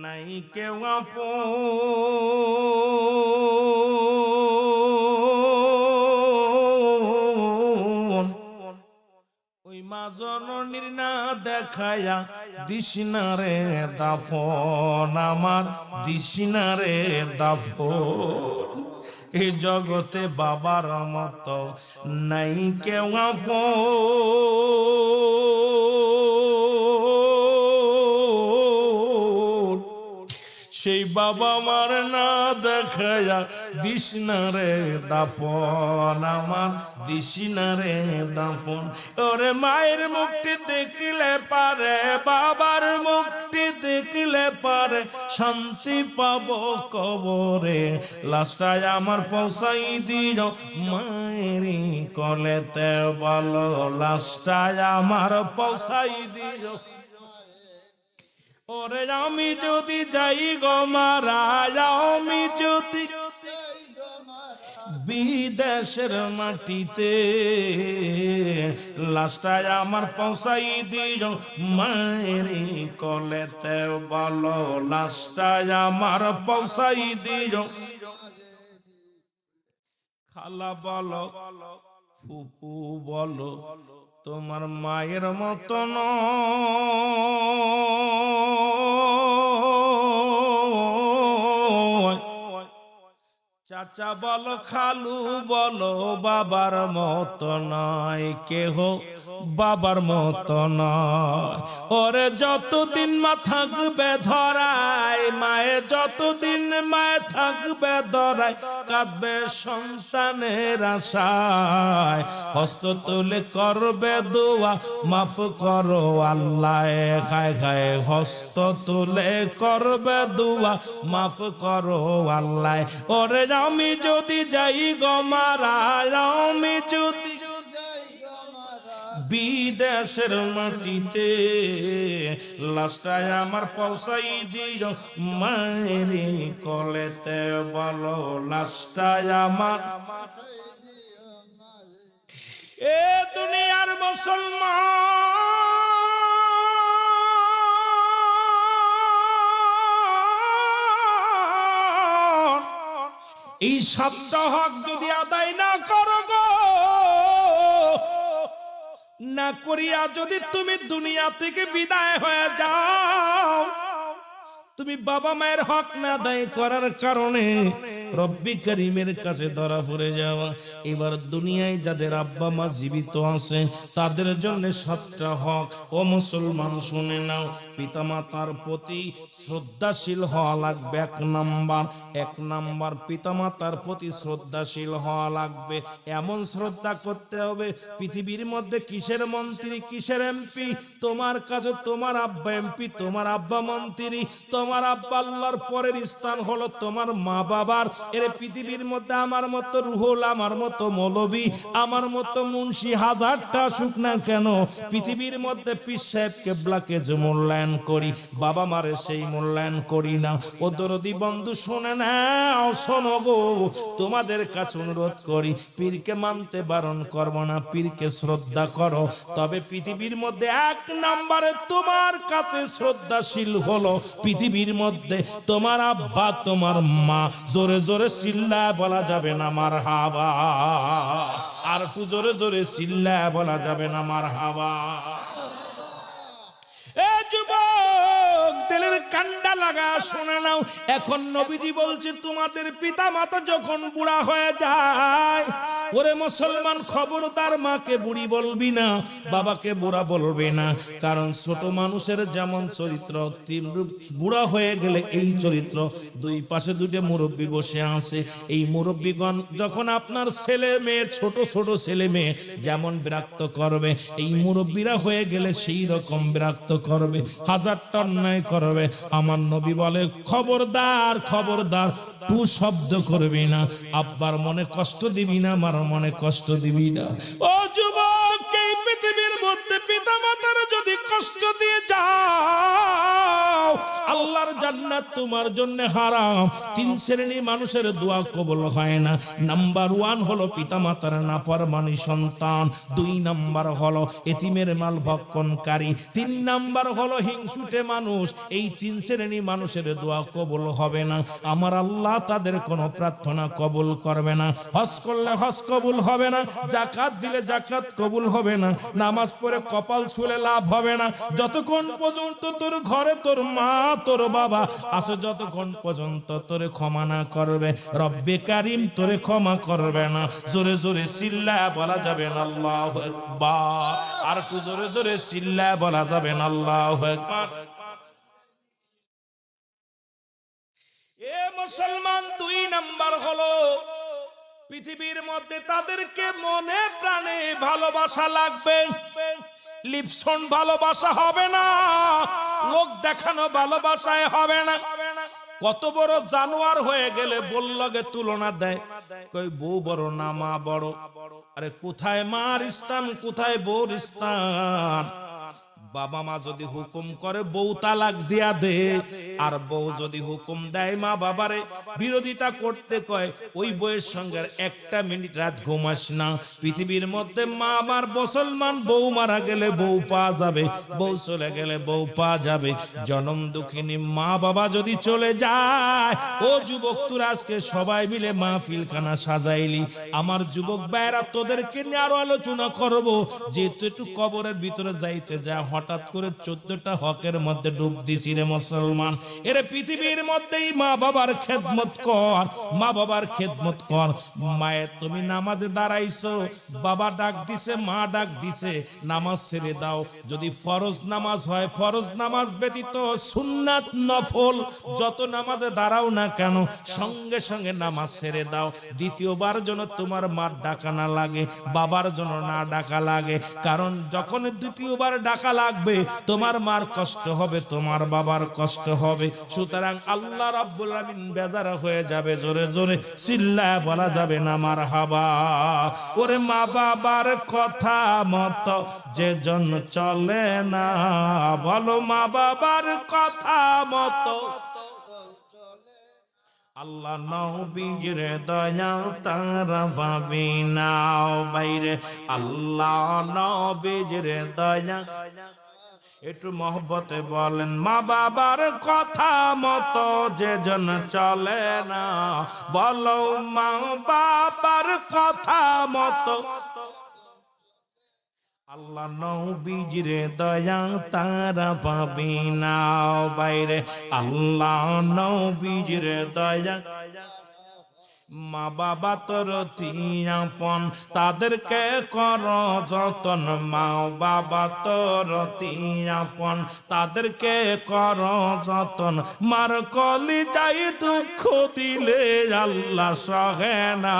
নাই কেউ আপন ওই মা জননীর না দেখায়া দিশনারে দাফন আমার দিশনারে দাফন এই জগতে বাবার মতো নাই কেউ আপন সেই বাবা মার না দেখায়া দিশনারে দাফন আমার দিশনারে দাফন ওরে মায়ের মুখটি দেখলে পারে বাবার মুখটি দেখলে পারে শান্তি পাবো কবরে লাস্টায় আমার পৌঁছাই দিও মায়ের কলেতে বলো লাস্টায় আমার পৌঁছাই দিও ওরে আমি যদি যাই গো মারা আমি যদি বিদেশের মাটিতে লাস্টায় আমার পৌঁছাই দিও মায়ের কলেতে বলো লাস্টায় আমার পৌঁছাই দিও খালা বলো ফুপু বলো তোমার মায়ের মতন চাচা বলো খালু বলো বাবার মতো নয় কেহ বাবার মতো নয় ওরে যতদিন মা থাকবে ধরায় মায়ে যতদিন মায়ে থাকবে ধরায় কাঁদবে সন্তানের আশায় হস্ত তুলে করবে দোয়া মাফ করো আল্লাহ খায় খায় হস্ত তুলে করবে দোয়া মাফ করো আল্লাহ ওরে আমি যদি যাই গো মারা আমি যদি বিদেশের মাটিতে লাস্টায় আমার পৌঁছাই দিও মায়ের কলেতে বলো লাস্টায় আমার এ দুনিয়ার মুসলমান এই 7টা হক যদি আদায় না করো গো, না করিয়া যদি তুমি দুনিয়া থেকে বিদায় হয়ে যাও, তুমি বাবা মায়ের হক না আদায় করার কারণে রব্বি করিমের কাছে ধরা পড়ে যাওয়া। এবার দুনিয়ায় যাদের আব্বা মা জীবিত আছে তাদের জন্য 7টা হক। ও মুসলমান শুনে নাও, পিতামাতার প্রতি শ্রদ্ধাশীল হওয়া লাগবে। 1 নাম্বার পিতামাতার প্রতি শ্রদ্ধাশীল হওয়া লাগবে। এমন শ্রদ্ধা করতে হবে, পৃথিবীর মধ্যে কিসের মন্ত্রী কিসের এমপি, তোমার কাছে তোমার আব্বা এমপি, তোমার আব্বা মন্ত্রী, তোমার আব্বা আল্লাহর পরের স্থান হলো তোমার মা বাবার। এর পৃথিবীর মধ্যে আমার মতো রুহুল, আমার মতো মৌলবী, আমার মতো মুন্সি হাজারটা সুখ না কেন, পৃথিবীর মধ্যে পীর সাহেব কেবলাকে যে মূল্যায়ন করি, বাবা মারে সেই মূল্যায়ন করি না। ও দরদি বন্ধু শুনে নাও, শোনো গো, তোমাদের কাছে অনুরোধ করি, পীরকে মানতে বারণ করব না, পীরকে শ্রদ্ধা করো। তবে পৃথিবীর মধ্যে 1 নম্বরে তোমার কাছে শ্রদ্ধাশীল হলো পৃথিবীর মধ্যে তোমার আব্বা তোমার মা। জোরে জোরে চিল্লা বলা যাবে না মারহাবা, আর একটু জোরে জোরে চিল্লা বলা যাবে না মারহাবা। এ যুবক, দিলের কান্ডা লাগা শুনে নাও, এখন নবীজি বলছে তোমাদের পিতা মাতা যখন বুড়া হয়ে যায়, ওরে মুসলমান খবরদার মাকে বুড়ি বলবি না, বাবাকে বুড়া বলবে না। কারণ ছোট মানুষের যেমন চরিত্র, বুড়া হয়ে গেলে এই চরিত্র। 2 পাশে 2টে মুরব্বী বসে আছে, এই মুরব্বীগণ যখন আপনার ছেলে মেয়ে, ছোট ছোট ছেলে মেয়ে যেমন বিরক্ত করবে, এই মুরব্বীরা হয়ে গেলে সেই রকম বিরক্ত করবে, 1000টা অন্যায় করবে। আমার নবী বলে খবরদার খবরদার, টু শব্দ করবি না, আব্বার মনে কষ্ট দিবি না, আমার মনে কষ্ট দিবি না। ও যুবক, এই পৃথিবীর মধ্যে পিতা মাতার যদি কষ্ট দিয়ে যাও, আল্লাহর জান্নাত তোমার জন্য হারাম। 3 শ্রেণীর মানুষের দোয়া কবুল হয় না। নাম্বার 1 হলো পিতা মাতার নাফরমানি সন্তান, 2 নাম্বার হলো এতিমের মাল ভক্ষণকারী, 3 নাম্বার হলো হিংসুটে মানুষ। এই 3 শ্রেণীর মানুষের দোয়া কবুল হবে না। আমার আল্লাহ তাদের কোনো প্রার্থনা কবুল করবে না। হজ করলে হজ কবুল হবে না, যাকাত দিলে যাকাত কবুল হবে না, নামাজ পড়ে কপাল ছুলে লাভ হবে না। যতক্ষণ পর্যন্ত তোর ঘরে তোর মা তোর বাবা আছে, যতক্ষণ পর্যন্ত তোরে ক্ষমা না করবে রব্বে কারিম তোরে ক্ষমা করবে না। জোরে জোরে চিল্লা বলা যাবে না আল্লাহু আকবার, আর একটু জোরে জোরে চিল্লা বলা যাবে না আল্লাহু আকবার। এ মুসলমান, 2 নাম্বার হলো পৃথিবীর মধ্যে তাদেরকে মনে প্রাণে ভালোবাসা লাগবে। লিপসন ভালোবাসা হবে না, লোক দেখানো ভালোবাসায় হবে না। কত বড় জানোয়ার হয়ে গেলে বললগে তুলনা দেয়, কই বউ বড় না মা বড়। আরে কোথায় মার স্থান, কোথায় বউর স্থান? বাবা মা যদি হুকুম করে বউ তালাক দিয়া দে, আর বউ যদি হুকুম দেয় মা বাবারে বিরোধিতা করতে কয়, ওই বউয়ের সঙ্গে 1টা মিনিট রাত ঘুমাস না। পৃথিবীর মধ্যে মা আমার মুসলমান, বউ মারা গেলে বউ পাওয়া যাবে, বউ চলে গেলে বউ পাওয়া যাবে। জনম দুঃখিনী মা বাবা যদি চলে যায়, ও যুবক তোরা আজকে সবাই মিলে মাহফিলখানা সাজাইলি, আমার যুবক ভাইরা তোদেরকে নিয়ে আরো আলোচনা করব। যেহেতু একটু কবরের ভিতরে যাইতে যা হঠাৎ করে 14টা হকের মধ্যে ডুব দিছি রে মুসলমান। এর পৃথিবীর মধ্যেই মা বাবার খেদমত কর, মা বাবার খেদমত কর। মায়ের তুমি নামাজে দাঁড়াইছো, বাবা ডাক দিছে, মা ডাক দিছে, নামাজ ছেড়ে দাও। যদি ফরজ নামাজ হয়, ফরজ নামাজ ব্যতীত সুন্নাত নফল যত নামাজে দাঁড়াও না কেন, সঙ্গে সঙ্গে নামাজ ছেড়ে দাও। দ্বিতীয়বার যেন তোমার মার ডাকা না লাগে, বাবার জন্য না ডাকা লাগে। কারণ যখন দ্বিতীয়বার ডাকা লাগবে, তোমার মার কষ্ট হবে, তোমার বাবার কষ্ট হবে। সুতরাং আল্লাহ রাব্বুল আলামিন বেজার হয়ে যাবে। জোরে জোরে চিল্লায় বলা যাবে না মারহাবা। ওরে মা বাবার কথা মতো যে জন চলে না, বলো মা বাবার কথা মতো আল্লাহ নবীর দয়া তারা পাবি না বাইরে। আল্লাহ নবীর দয়া একটু মহব্বতে বলেন, মা বাবার কথা মতো যে জন চলে না, বলো মা বাবার কথা মতো। আল্লাহ নবীজিরে দয়া তারা পাবি না বাইরে, আল্লাহ নবীজিরে দয়া। মা বাবা তোর আপন, তাদেরকে কর যতন। মা বাবা তোর আপন, তাদেরকে কর যতন। মার কলি যাই দুঃখ দিলে আল্লাহ সহে না,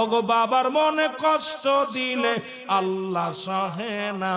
ওগো বাবার মনে কষ্ট দিলে আল্লাহ সহে না।